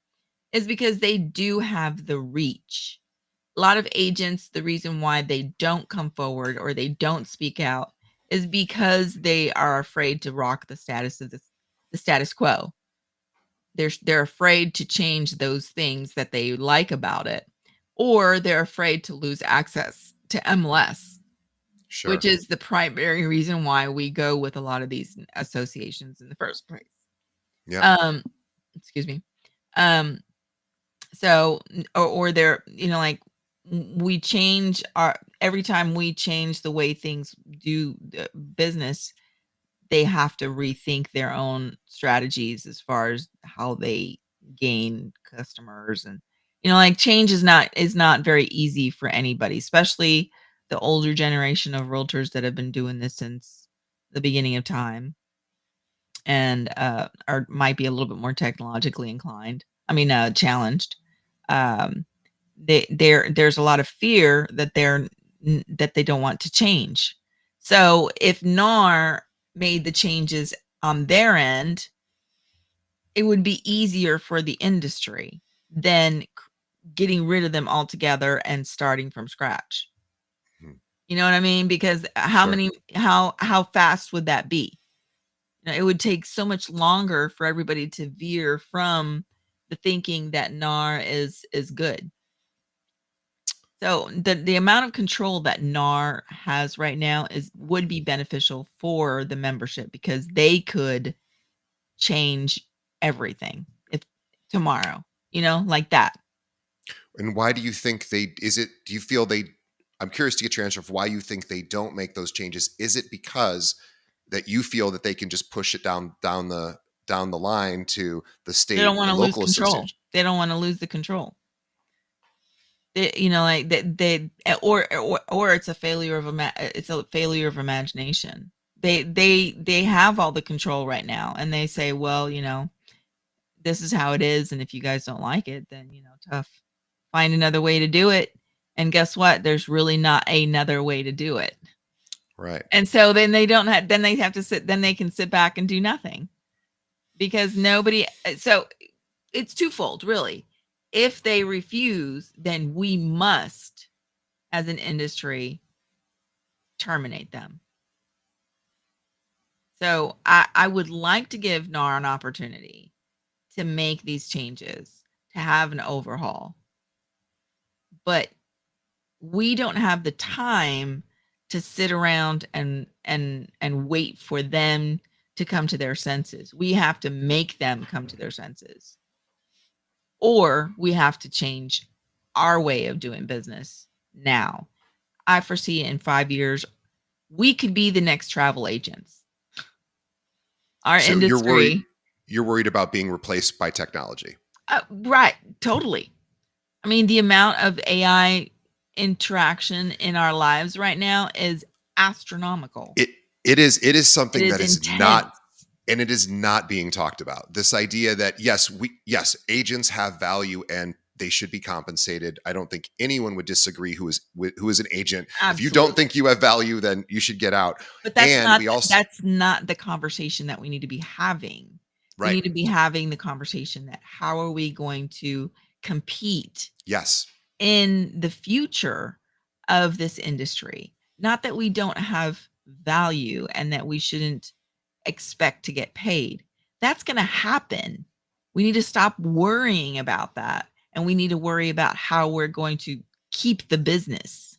is because they do have the reach. A lot of agents, the reason why they don't come forward or they don't speak out is because they are afraid to rock the status of the status quo. They're afraid to change those things that they like about it, or they're afraid to lose access to MLS, which Sure. is the primary reason why we go with a lot of these associations in the first place. Yep. Um, excuse me. Um, so or they're like we change our every time we change the way things do business, they have to rethink their own strategies as far as how they gain customers. And like change is not very easy for anybody, especially the older generation of realtors that have been doing this since the beginning of time and are might be a little bit more technologically inclined, I mean challenged. um there's a lot of fear that that they don't want to change. So if NAR made the changes on their end, it would be easier for the industry than getting rid of them altogether and starting from scratch. Mhm. You know what I mean? Because Sure. how fast would that be? It would take so much longer for everybody to veer from the thinking that NAR is good. So the amount of control that NAR has right now would be beneficial for the membership because they could change everything if tomorrow, like that. And why do you think do you feel I'm curious to get your answer of why you think they don't make those changes. Is it because that you feel that they can just push it down the line to the They don't state want and to lose local control. association. They don't want to lose the control. Like or it's a failure of it's a failure of imagination. They have all the control right now, and they say, well, this is how it is, and if you guys don't like it, then tough. Find another way to do it. And guess what? There's really not another way to do it. Right. And so then they don't have then they have to sit then they can sit back and do nothing. Because nobody so it's twofold, really. If they refuse, then we must, as an industry, terminate them. So I would like to give NAR an opportunity to make these changes, to have an overhaul. But we don't have the time to sit around and wait for them to come to their senses. We have to make them come to their senses. Or we have to change our way of doing business now. I foresee in 5 years, we could be the next travel agents. Our So industry. you're worried about being replaced by technology. Right. Totally. I mean, the amount of AI interaction in our lives right now is astronomical. It is It something is that is intense. not, and it is not being talked about. This idea that yes, agents have value and they should be compensated. I don't think anyone would disagree who is an agent. If you don't Absolutely. think you have value, then you should get out. But And we also that's not the conversation that we need to be having. We right. need to be having the conversation that how are we going to compete Yes. in the future of this industry? Not that we don't have value and that we shouldn't expect to get paid. That's going to happen. We need to stop worrying about that, and we need to worry about how we're going to keep the business.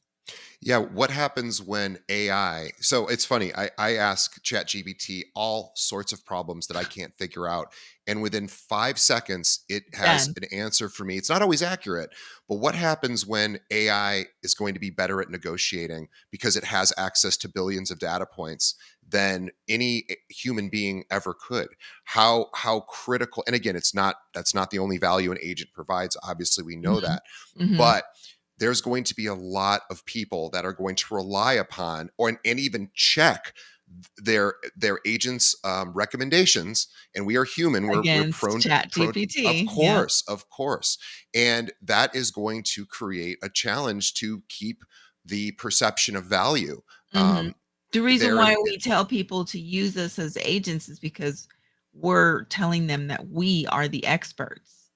Yeah, what happens when AI? So it's funny. I ask ChatGPT all sorts of problems that I can't figure out, and within 5 seconds, it has Done. an answer for me. It's not always accurate, but what happens when AI is going to be better at negotiating because it has access to billions of data points than any human being ever could? How critical? And again, that's not the only value an agent provides. Obviously, we know Mhm. that, Mhm. but there's going to be a lot of people that are going to rely upon and even check their agents recommendations, and we are human, we're Against prone, ChatGPT. Yep. of course, and that is going to create a challenge to keep the perception of value Mhm. The reason there. why we tell people to use us as agents is because we're telling them that we are the experts,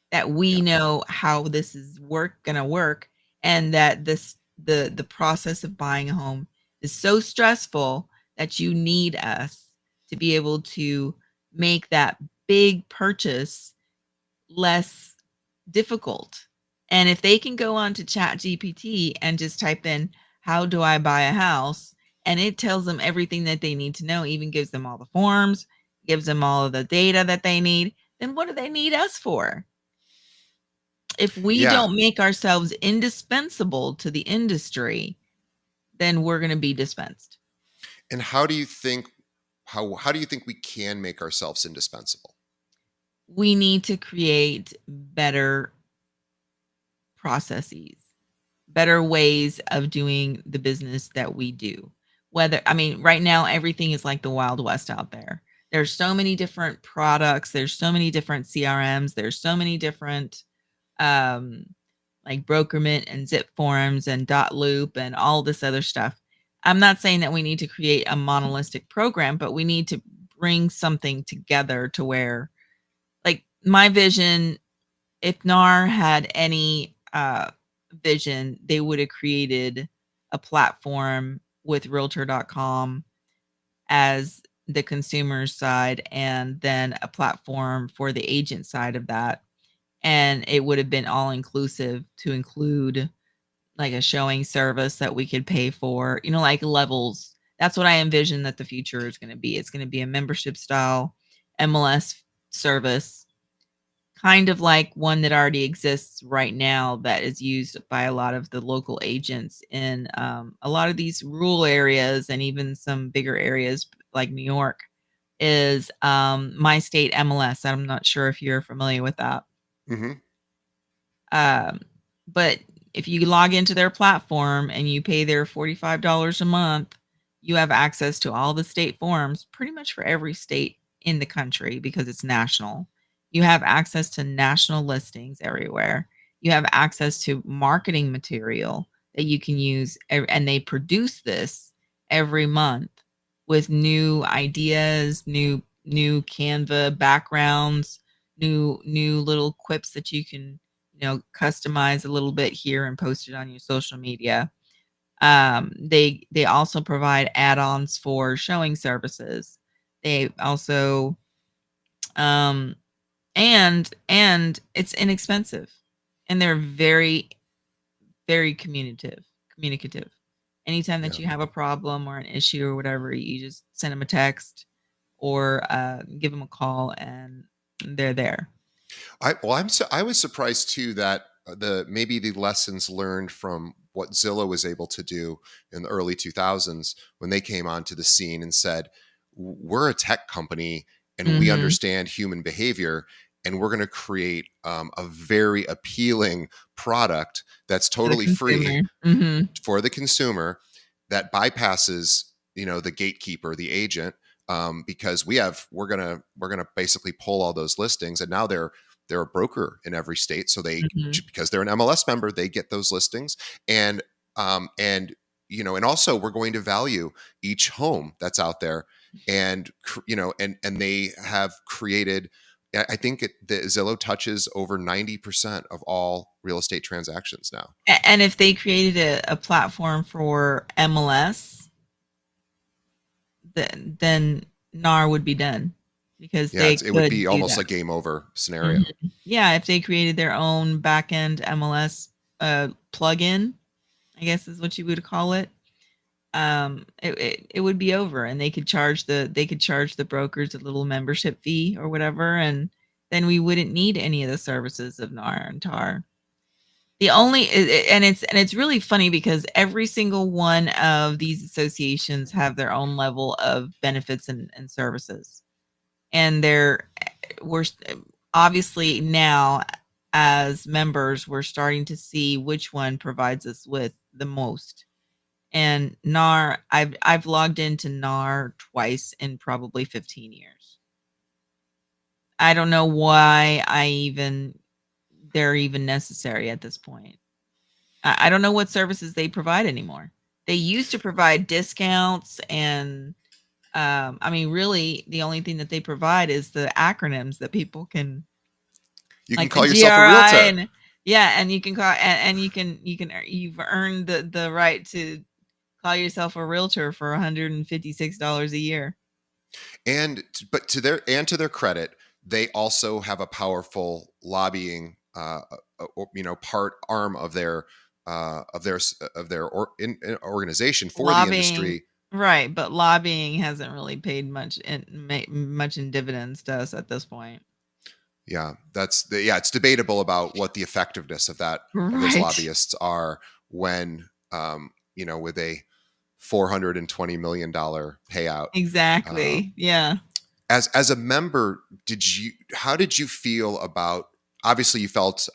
that we Yeah. know how this is gonna work, and that the process of buying a home is so stressful that you need us to be able to make that big purchase less difficult. And if they can go on to ChatGPT and just type in, "How do I buy a house?" and it tells them everything that they need to know, even gives them all the forms, gives them all of the data that they need, then what do they need us for? If we Yeah. don't make ourselves indispensable to the industry, then we're going to be dispensed. And how do you think we can make ourselves indispensable? We need to create better processes, better ways of doing the business that we do. I mean, right now, everything is like the Wild West out there. There's so many different products, there's so many different CRMs, there's so many different um, like Brokerment and Zip Forms and Dot Loop and all this other stuff. I'm not saying that we need to create a monolithic program, but we need to bring something together to where, like, my vision, if NAR had any vision, they would have created a platform with realtor.com as the consumer side and then a platform for the agent side of that. And it would have been all inclusive to include like a showing service that we could pay for, like levels. That's what I envision that the future is going to be. It's going to be a membership style MLS service, kind of like one that already exists right now that is used by a lot of the local agents in a lot of these rural areas and even some bigger areas like New York, is My State MLS. I'm not sure if you're familiar with that. Hmm. Um, but if you log into their platform and you pay their $45 a month, you have access to all the state forms pretty much for every state in the country because it's national. You have access to national listings everywhere. You have access to marketing material that you can use, and they produce this every month with new ideas, new Canva backgrounds, new little quips that you can, customize a little bit here and post it on your social media. They also provide add-ons for showing services. They also um and it's inexpensive, and they're very communicative. Anytime that Yeah. you have a problem or an issue or whatever, you just send them a text or give them a call, and they're there. I was surprised too that the maybe the lessons learned from what Zillow was able to do in the early 2000s when they came onto the scene and said, "We're a tech company and we Mhm. understand human behavior, and we're going to create a very appealing product that's For the totally free consumer. Mhm. for the consumer that bypasses the gatekeeper, the agent, because we're gonna basically pull all those listings, and now they're a broker in every state, so they Mhm. because they're an MLS member, they get those listings, and and also we're going to value each home that's out there, and and they have created. I think the Zillow touches over 90% of all real estate transactions now. And if they created a platform for MLS, then NAR would be done because Yeah, they it would could be do almost that. a game over Mhm. scenario. Yeah, if they created their own backend MLS plugin, I guess is what you would call it. It would be over, and they could charge the brokers a little membership fee or whatever, and then we wouldn't need any of the services of NAR and TAR. The only and it's really funny because every single one of these associations have their own level of benefits and services. And we're obviously now, as members, we're starting to see which one provides us with the most. And NAR, I've logged into NAR twice in probably 15 years. I don't know why they're even necessary at this point. I don't know what services they provide anymore. They used to provide discounts and, I mean, really, the only thing that they provide is the acronyms that people can, You can like the call yourself a GRI, realtor. and yeah, and you can call, and you've earned the right to call yourself a realtor for $156 a year. But to their credit, they also have a powerful lobbying part arm of their organization for the Lobbying, industry. right? But lobbying hasn't really paid much in dividends to us at this point. Yeah, it's debatable about what the effectiveness of those Right. lobbyists are when with a $420 million payout. Um, Exactly. Yeah. as a member, how did you feel about? Obviously, you felt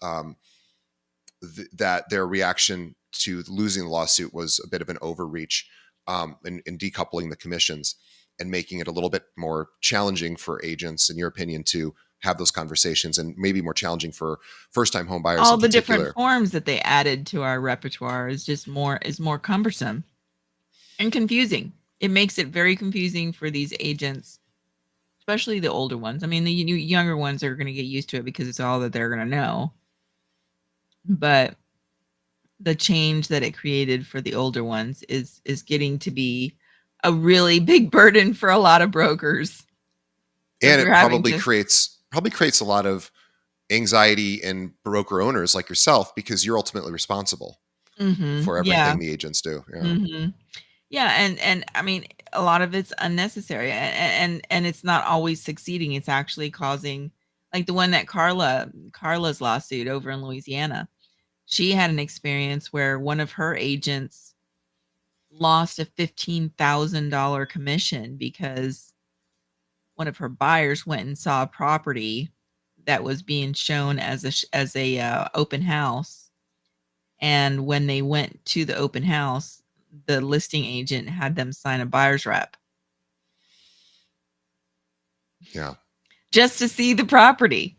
that their reaction to losing the lawsuit was a bit of an overreach, in decoupling the commissions and making it a little bit more challenging for agents, in your opinion, to have those conversations, and maybe more challenging for first-time home buyers All in the different particular. forms that they added to our repertoire is more cumbersome and confusing. It makes it very confusing for these agents, especially the older ones. I mean, the younger ones are going to get used to it because it's all that they're going to know. But the change that it created for the older ones is getting to be a really big burden for a lot of brokers because And they're it having to. probably creates a lot of anxiety in broker owners like yourself, because you're ultimately responsible for Yeah. everything the agents do. Yeah. hmm Yeah, and I mean, a lot of it's unnecessary, and it's not always succeeding. It's actually causing, like the one that Carla's lawsuit over in Louisiana. She had an experience where one of her agents lost a $15,000 commission because one of her buyers went and saw a property that was being shown as a open house, and when they went to the open house, the listing agent had them sign a buyer's rep Yeah. just to see the property,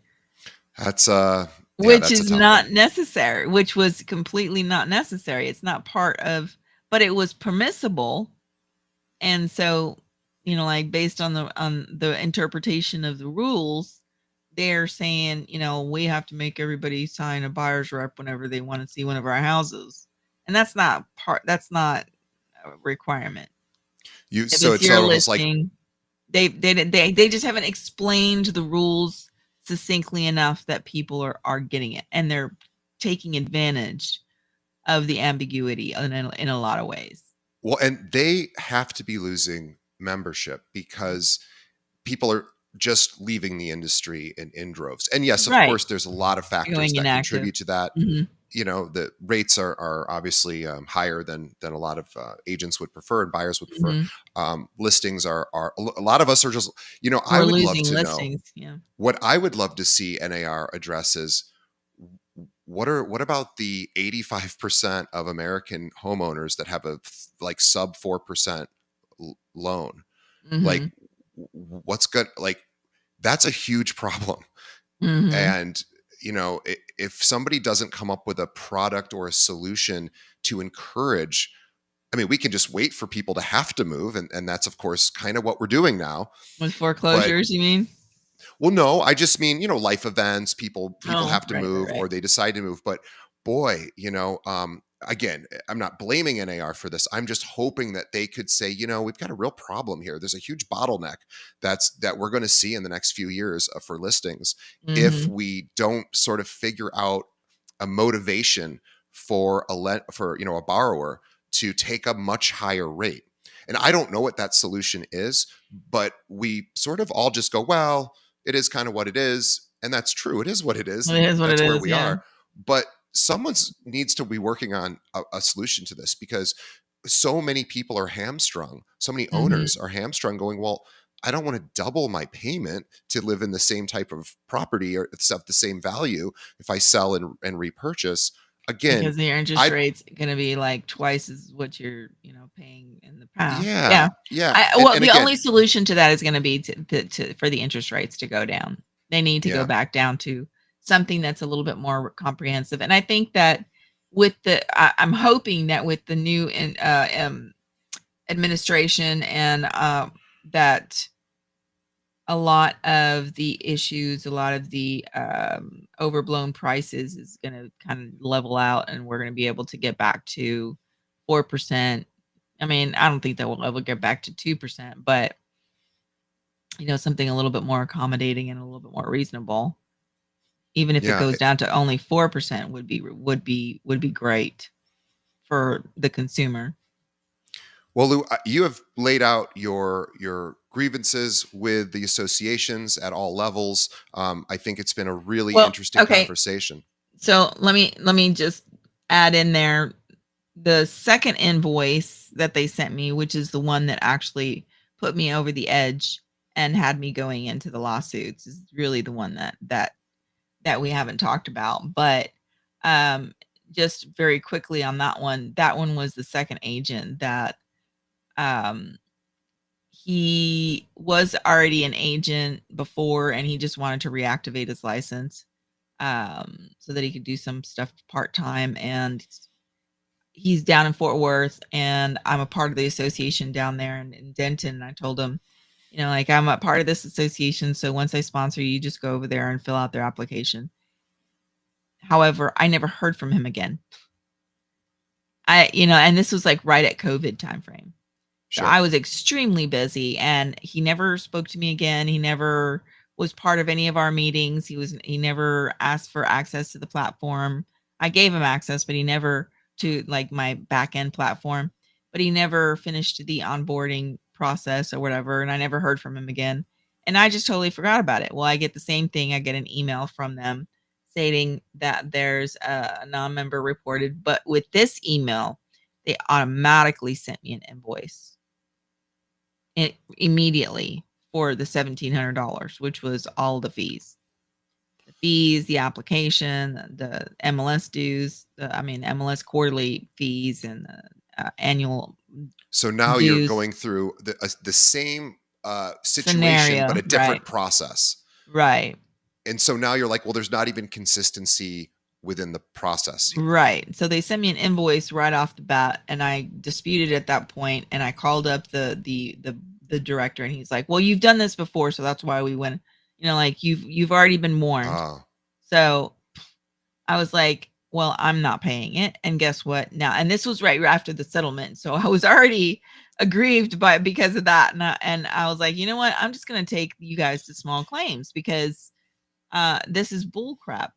That's yeah, which that's a is tough one. not necessary, which was completely not necessary. It's not part of, but it was permissible. And so, like based on the interpretation of the rules, they're saying, we have to make everybody sign a buyer's rep whenever they want to see one of our houses. And that's not a requirement. You If so it's it's your almost like listing, they just haven't explained the rules succinctly enough that people are getting it, and they're taking advantage of the ambiguity in a lot of ways. well, and they have to be losing membership because people are just leaving the industry in droves. And yes, of Right. course, there's a lot of factors Going that inactive. contribute to that. Mhm. The rates are obviously higher than a lot of agents would prefer and buyers would prefer. Mhm. Listings are a lot of us are just, I We're would love losing to know listings, yeah. what I would love to see NAR address is what about the 85% of American homeowners that have a like sub 4% loan? Like Mhm. what's good? Like that's a huge problem. Mhm. And if somebody doesn't come up with a product or a solution to encourage, I mean, we can just wait for people to have to move, and that's of course kind of what we're doing now. With But foreclosures, you mean? well, no, I just mean, life events, people Oh, have to right, right, move right. or they decide to move. But boy, again, I'm not blaming NAR for this. I'm just hoping that they could say, we've got a real problem here. There's a huge bottleneck that we're going to see in the next few years for listings if Mhm. we don't sort of figure out a motivation for a borrower to take a much higher rate. And I don't know what that solution is, but we sort of all just go, well, it is kind of what it is, and that's true. It is what it is, It and is what it that's where is, we yeah. are. But someone needs to be working on a solution to this because so many people are hamstrung. So many owners Mhm. are hamstrung going, well, I don't want to double my payment to live in the same type of property or stuff the same value if I sell and repurchase. Again, Because your interest I rate's gonna be, like, twice as what you're, paying in the past. yeah, Yeah. yeah. I And well, and the again, only solution to that is gonna be to for the interest rates to go down. They need to go yeah, back down to something that's a little bit more comprehensive, and I think that I'm hoping that with the new administration and, that a lot of the issues, a lot of the overblown prices is going to kind of level out, and we're going to be able to get back to 4%. I mean, I don't think that we'll ever get back to 2%, but something a little bit more accommodating and a little bit more reasonable. Even if it yeah. goes down to only 4% would be great for the consumer. Well, Lou, you have laid out your grievances with the associations at all levels. I think it's been a really Well, interesting okay. conversation. So let me just add in there the second invoice that they sent me, which is the one that actually put me over the edge and had me going into the lawsuits, is really the one that we haven't talked about. But um, just very quickly on that one was the second agent that um, he was already an agent before, and he just wanted to reactivate his license so that he could do some stuff part time. And he's down in Fort Worth, and I'm a part of the association down there in Denton. And I told him, like, I'm a part of this association. So once I sponsor you, just go over there and fill out their application. However, I never heard from him again. And this was like right at COVID timeframe. So Sure. I was extremely busy, and he never spoke to me again. He never was part of any of our meetings. He never asked for access to the platform. I gave him access, but he never to like my back end platform, but he never finished the onboarding process or whatever. And I never heard from him again. And I just totally forgot about it. Well, I get the same thing. I get an email from them stating that there's a non-member reported, but with this email, they automatically sent me an invoice immediately for the $1,700, which was all the fees. The fees, the application, the MLS dues, MLS quarterly fees, and the annual So now you're dues going through the same situation, but scenario. a Right. different process. Right. And so now you're like, well, there's not even consistency within the process here. Right. So they sent me an invoice right off the bat, and I disputed at that point, and I called up the director, and he's like, "Well, you've done this before, so that's why we went. Like you've already been warned." Ah, So I was like, "Well, I'm not paying it." And guess what? Now, and this was right after the settlement, so I was already aggrieved by because of that, and I was like, "You know what? I'm just gonna take you guys to small claims because this is bull crap."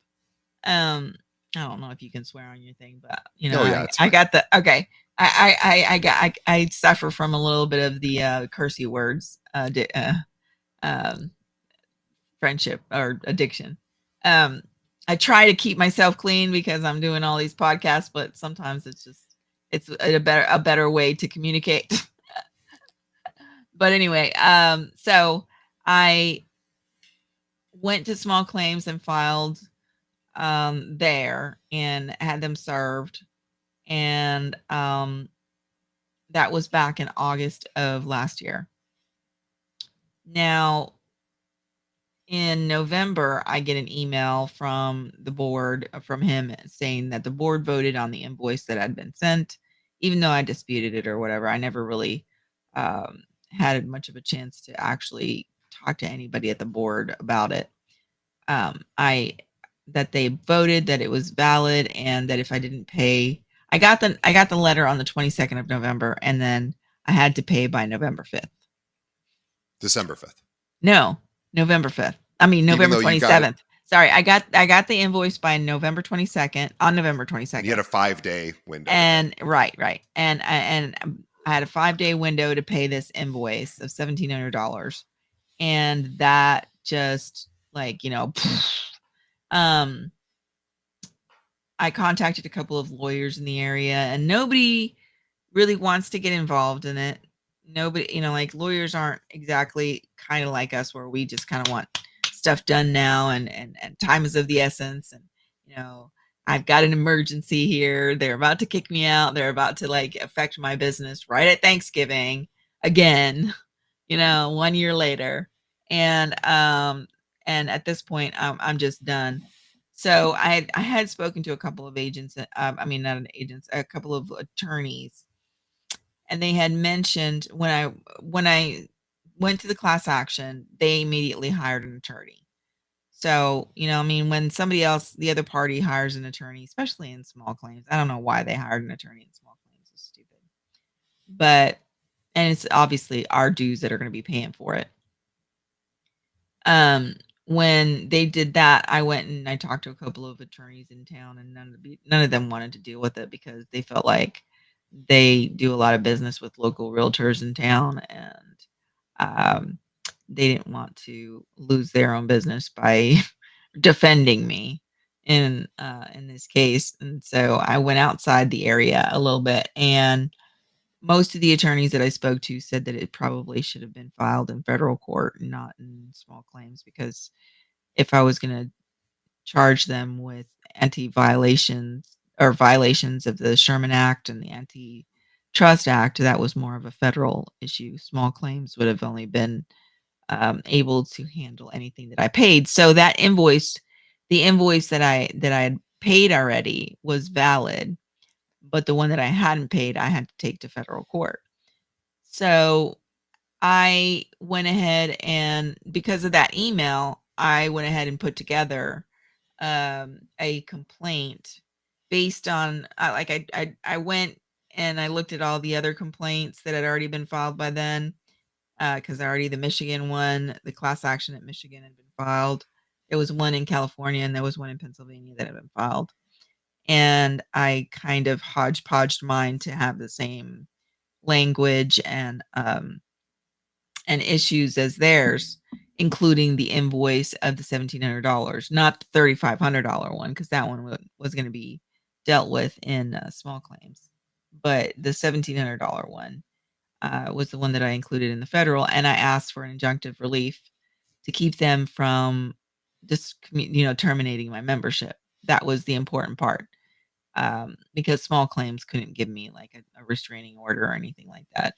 Um, I don't know if you can swear on your thing, but oh yeah, it's I fine. got the okay. I suffer from a little bit of the cursey words, um, friendship or addiction. Um, I try to keep myself clean because I'm doing all these podcasts, but sometimes it's a better way to communicate. But anyway, so I went to small claims and filed there and had them served. And that was back in August of last year. Now, in November, I get an email from the board, from him saying that the board voted on the invoice that had been sent, even though I disputed it or whatever. I never really had much of a chance to actually talk to anybody at the board about it. I that they voted that it was valid and that if I didn't pay, I got the letter on the 22nd of November, and then I had to pay by November 5th. December 5th. No, November 5th. I mean Even November though you got it, 27th. Sorry, I got the invoice by November 22nd, on November and you had 22nd. a 5-day window to pay. And right. And I had a 5-day window to pay this invoice of $1,700, and that just like, um I contacted a couple of lawyers in the area, and nobody really wants to get involved in it. Nobody, like lawyers aren't exactly kind of like us where we just kind of want stuff done now, and time is of the essence. And you know, I've got an emergency here. They're about to kick me out. They're about to like affect my business right at Thanksgiving again, 1 year later. And at this point I'm just done. So I had spoken to a couple of agents, I mean, not an agents, a couple of attorneys, and they had mentioned when I went to the class action, they immediately hired an attorney. So, I mean, when somebody else, the other party hires an attorney, especially in small claims, I don't know why they hired an attorney in small claims. It's stupid. But and it's obviously our dues that are going to be paying for it. Um, when they did that, I went and I talked to a couple of attorneys in town, and none of them wanted to deal with it because they felt like they do a lot of business with local realtors in town, and um, they didn't want to lose their own business by defending me in this case. And so I went outside the area a little bit, and most of the attorneys that I spoke to said that it probably should have been filed in federal court and not in small claims, because if I was going to charge them with anti-violations or violations of the Sherman Act and the Antitrust Act, that was more of a federal issue. Small claims would have only been able to handle anything that I paid. So that the invoice that I had paid already was valid, but the one that I hadn't paid, I had to take to federal court. So I went ahead, and because of that email, I went ahead and put together a complaint based on like I went and I looked at all the other complaints that had already been filed by then, because already the Michigan one, the class action at Michigan had been filed. There was one in California and there was one in Pennsylvania that had been filed. And I kind of hodgepodged mine to have the same language and issues as theirs, including the invoice of the $1,700, not the $3,500 one, because that one was going to be dealt with in small claims, but the $1,700 one. was the one that I included in the federal, and I asked for an injunctive relief to keep them from just terminating my membership. That was the important part, because small claims couldn't give me like a restraining order or anything like that.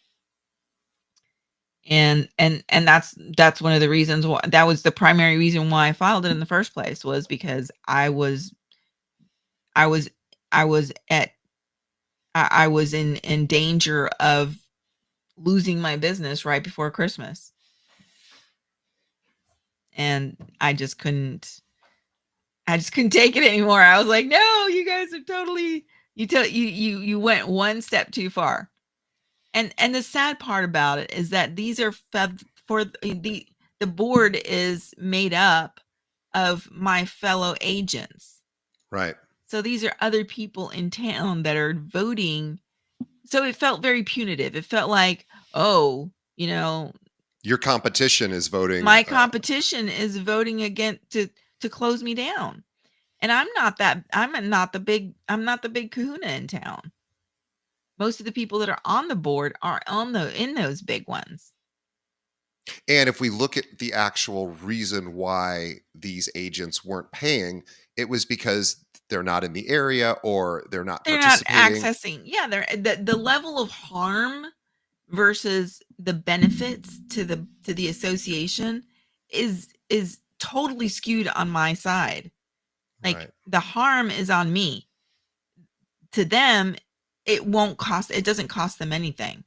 And that's one of the reasons why, that was the primary reason why I filed it in the first place, was because I was I was at I was in danger of losing my business right before Christmas. And I just couldn't take it anymore. I was like, "No, you guys are totally you went one step too far." And the sad part about it is that these are for the board is made up of my fellow agents. Right. So these are other people in town that are voting. So it felt very punitive. It felt like, oh, Your competition is voting. my competition is voting against to close me down. And I'm not the big kahuna in town. Most of the people that are on the board are in those big ones. And if we look at the actual reason why these agents weren't paying, it was because they're not in the area or they're not They're not participating. accessing. Yeah, they're the level of harm versus the benefits to the association is totally skewed on my side. Like, Right. the harm is on me. To them, it doesn't cost them anything.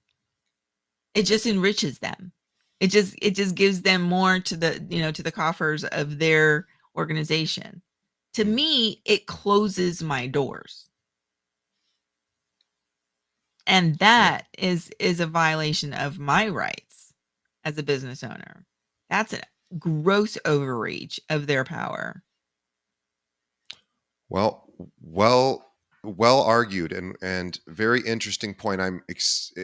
It just enriches them. It just gives them more to the coffers of their organization. To me, it closes my doors. And Yeah. that is a violation of my rights as a business owner. That's a gross overreach of their power. Well, well, well argued, and very interesting point. I'm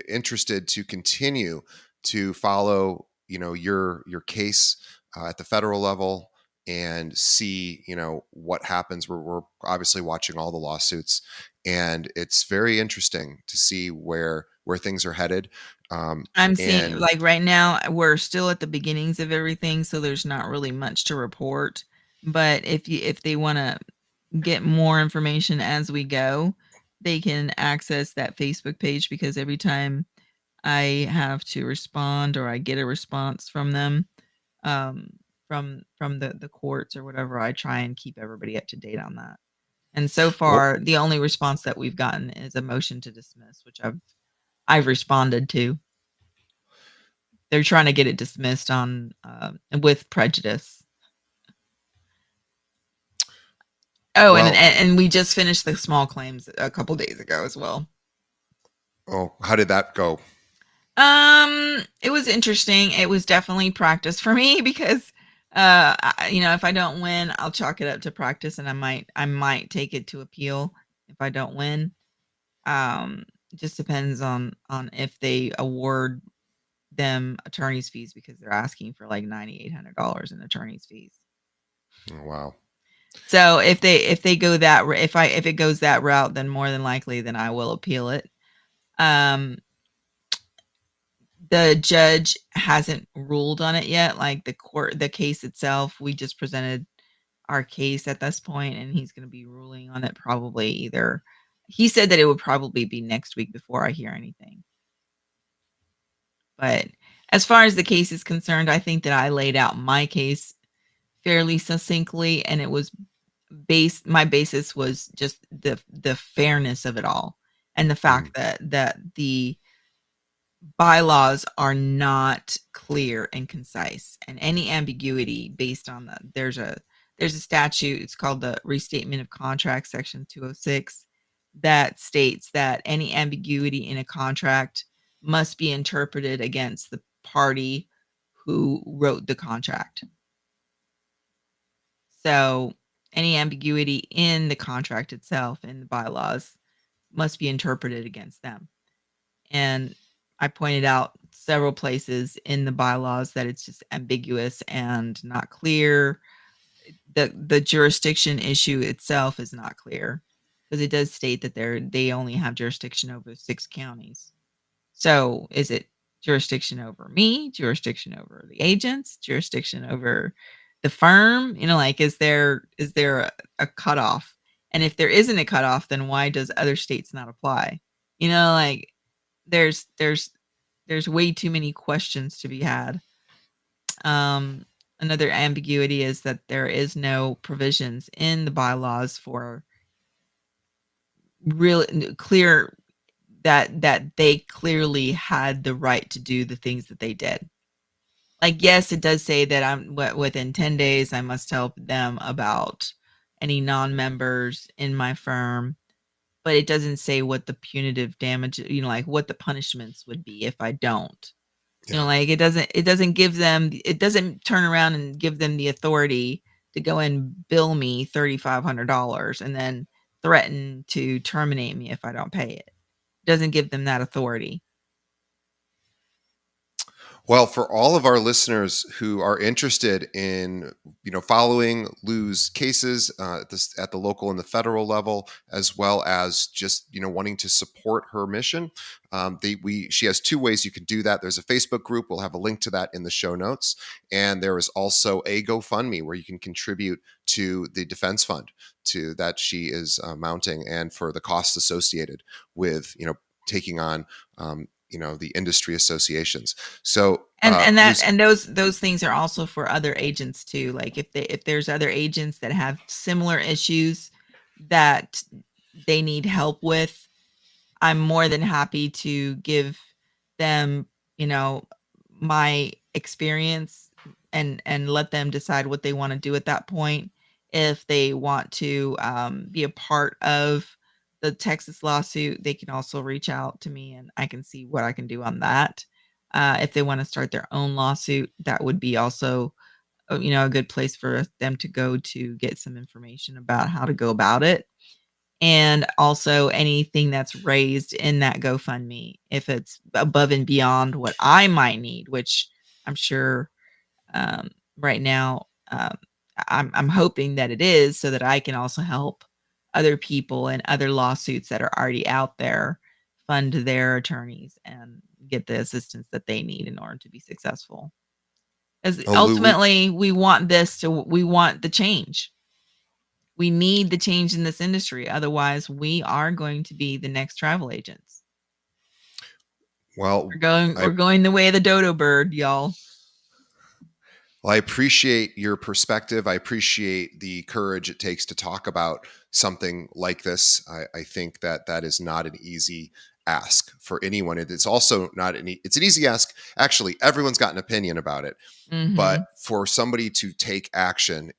interested to continue to follow, your case at the federal level and see, what happens. We're obviously watching all the lawsuits, and it's very interesting to see where things are headed. I'm seeing, And like, right now, we're still at the beginnings of everything, so there's not really much to report. But if they want to get more information as we go, they can access that Facebook page, because every time I have to respond or I get a response from them, um, from the courts or whatever, I try and keep everybody up to date on that. And so well, far, the only response that we've gotten is a motion to dismiss, which I've responded to. They're trying to get it dismissed on with prejudice. Oh, and, and well, and we just finished the small claims a couple days ago as well. oh, how did that go? It was interesting. It was definitely practice for me because if I don't win, I'll chalk it up to practice, and I might take it to appeal if I don't win. It just depends on if they award them attorney's fees, because they're asking for like $9,800 in attorney's fees. Oh, wow. So if they go if it goes that route, then more than likely, then I will appeal it. Um, the judge hasn't ruled on it yet. Like, the case itself, we just presented our case at this point, and he's going to be ruling on it probably either. He said that it would probably be next week before I hear anything. But as far as the case is concerned, I think that I laid out my case fairly succinctly, and it was my basis was just the fairness of it all, and the fact that the bylaws are not clear and concise, and any ambiguity based on there's a statute, it's called the Restatement of Contracts, section 206, that states that any ambiguity in a contract must be interpreted against the party who wrote the contract. So any ambiguity in the contract itself, in the bylaws, must be interpreted against them. And I pointed out several places in the bylaws that it's just ambiguous and not clear. The jurisdiction issue itself is not clear, because it does state that they only have jurisdiction over 6 counties. So is it jurisdiction over me, jurisdiction over the agents, jurisdiction over the firm? Like, is there a cutoff? And if there isn't a cutoff, then why does other states not apply? Like, there's way too many questions to be had. Um, Another ambiguity is that there is no provisions in the bylaws for real clear that they clearly had the right to do the things that they did. Like, yes, it does say that within 10 days I must tell them about any non-members in my firm, but it doesn't say what the punitive damage, like what the punishments would be if I don't. Yeah. Like, it doesn't turn around and give them the authority to go and bill me $3,500 and then threaten to terminate me if I don't pay it. Doesn't give them that authority. Well, for all of our listeners who are interested in, following Lou's cases at the local and the federal level, as well as just, wanting to support her mission, she has two ways you can do that. There's a Facebook group. We'll have a link to that in the show notes, and there is also a GoFundMe where you can contribute to the defense fund that she is mounting, and for the costs associated with, taking on the industry associations. So And those things are also for other agents too. Like, if there's other agents that have similar issues that they need help with, I'm more than happy to give them, my experience, and let them decide what they want to do at that point. If they want to be a part of the Texas lawsuit, they can also reach out to me and I can see what I can do on that. If they want to start their own lawsuit, that would be also, a good place for them to go to get some information about how to go about it. And also anything that's raised in that GoFundMe, if it's above and beyond what I might need, which I'm sure right now, I'm hoping that it is, so that I can also help other people and other lawsuits that are already out there fund their attorneys and get the assistance that they need in order to be successful. As Lou, ultimately, we want the change. We need the change in this industry. Otherwise, we are going to be the next travel agents. well, We're going the way of the dodo bird, y'all. Well, I appreciate your perspective. I appreciate the courage it takes to talk about something like this. I think that is not an easy ask for anyone. It's also not it's an easy ask. Actually, everyone's got an opinion about it. But Mhm. for somebody to take action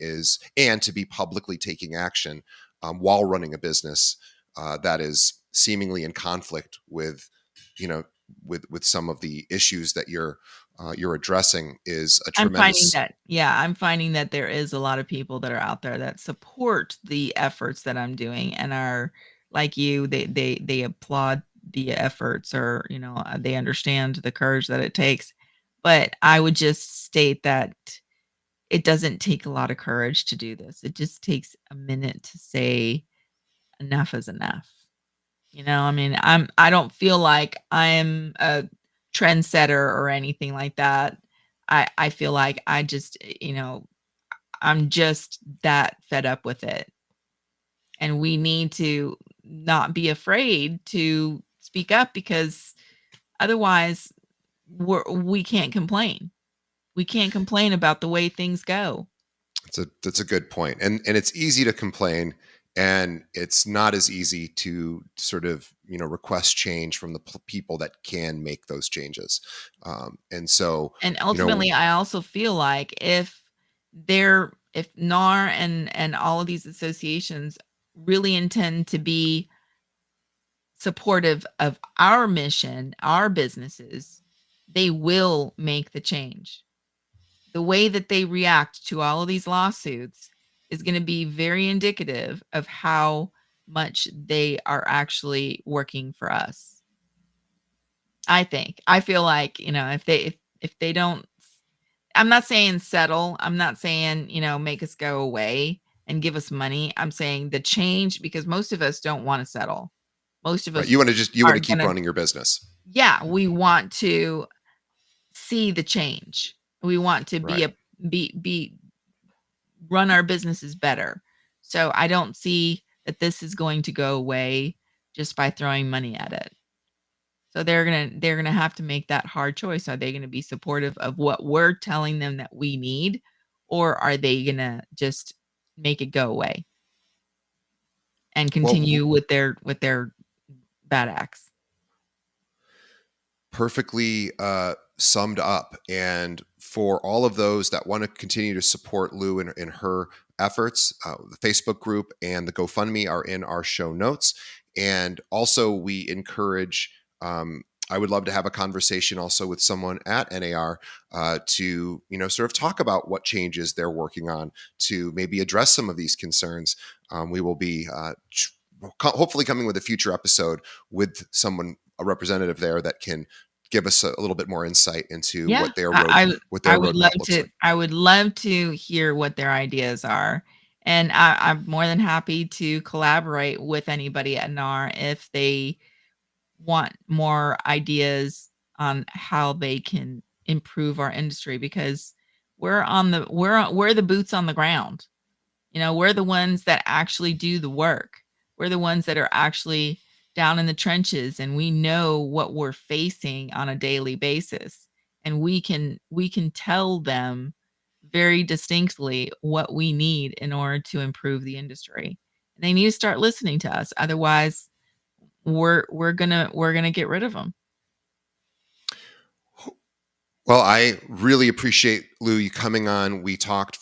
and to be publicly taking action while running a business that is seemingly in conflict with, with some of the issues that you're addressing is a tremendous. I'm finding that there is a lot of people that are out there that support the efforts that I'm doing and are like you. They applaud the efforts, or they understand the courage that it takes. But I would just state that it doesn't take a lot of courage to do this. It just takes a minute to say enough is enough. I mean, I don't feel like I'm a trendsetter or anything like that. I feel like I'm just that fed up with it. And we need to not be afraid to speak up, because otherwise we can't complain. We can't complain about the way things go. That's a good point. And it's easy to complain, and it's not as easy to sort of request change from the people that can make those changes. And so And you know ultimately, I also feel like if NAR and all of these associations really intend to be supportive of our mission, our businesses, they will make the change. The way that they react to all of these lawsuits is going to be very indicative of how much they are actually working for us. I feel like, if they don't, I'm not saying settle. I'm not saying, make us go away and give us money. I'm saying the change, because most of us don't want to settle. Most of right, us you want to are keep gonna, running your business. yeah, we want to. see the change. We want to Right. be run our businesses better. So I don't see that this is going to go away just by throwing money at it. So they're gonna have to make that hard choice. Are they gonna be supportive of what we're telling them that we need, or are they gonna just make it go away and Well, continue with their bad acts? perfectly summed up. And for all of those that want to continue to support Lou in her efforts, the Facebook group and the GoFundMe are in our show notes. And also, we encourage. I would love to have a conversation also with someone at NAR to sort of talk about what changes they're working on to maybe address some of these concerns. We will be hopefully coming with a future episode with someone, a representative there, that can give us a little bit more insight into Yeah, what I their would love roadmap looks to like. I would love to hear what their ideas are, and I'm more than happy to collaborate with anybody at NAR if they want more ideas on how they can improve our industry because we're the boots on the ground. We're the ones that actually do the work. We're the ones that are actually down in the trenches and we know what we're facing on a daily basis. And we can tell them very distinctly what we need in order to improve the industry. And they need to start listening to us. Otherwise, we're gonna get rid of them. Well, I really appreciate, Lou, you coming on. We talked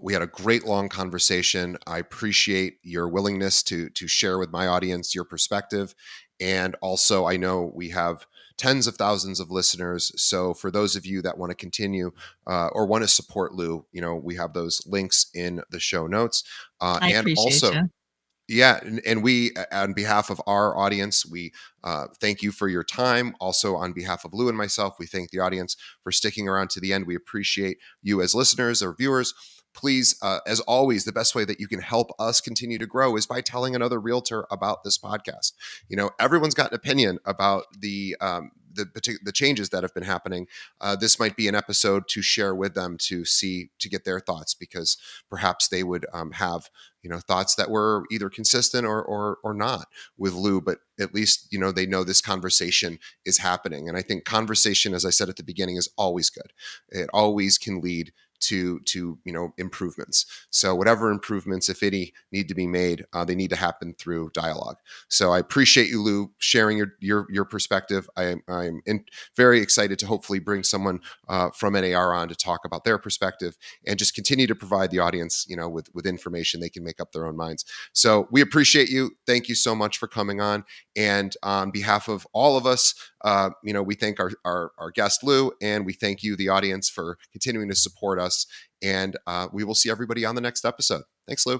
we had a great long conversation. I appreciate your willingness to share with my audience your perspective, and also I know we have tens of thousands of listeners. So for those of you that want to continue or want to support Lou, we have those links in the show notes, I and appreciate also you. yeah, and we, on behalf of our audience, we thank you for your time. Also, on behalf of Lou and myself, we thank the audience for sticking around to the end. We appreciate you as listeners or viewers. Please, as always, the best way that you can help us continue to grow is by telling another realtor about this podcast. Everyone's got an opinion about the changes that have been happening. This might be an episode to share with them to get their thoughts, because perhaps they would have thoughts that were either consistent or not with Lou, but at least they know this conversation is happening. And I think conversation, as I said at the beginning, is always good. It always can lead to improvements. So whatever improvements, if any, need to be made, they need to happen through dialogue. So I appreciate you, Lou, sharing your perspective. I'm very excited to hopefully bring someone from NAR on to talk about their perspective and just continue to provide the audience with information they can make up their own minds. So we appreciate you. Thank you so much for coming on. And on behalf of all of us, we thank our guest Lou, and we thank you, the audience, for continuing to support us. And we will see everybody on the next episode. Thanks, Lou.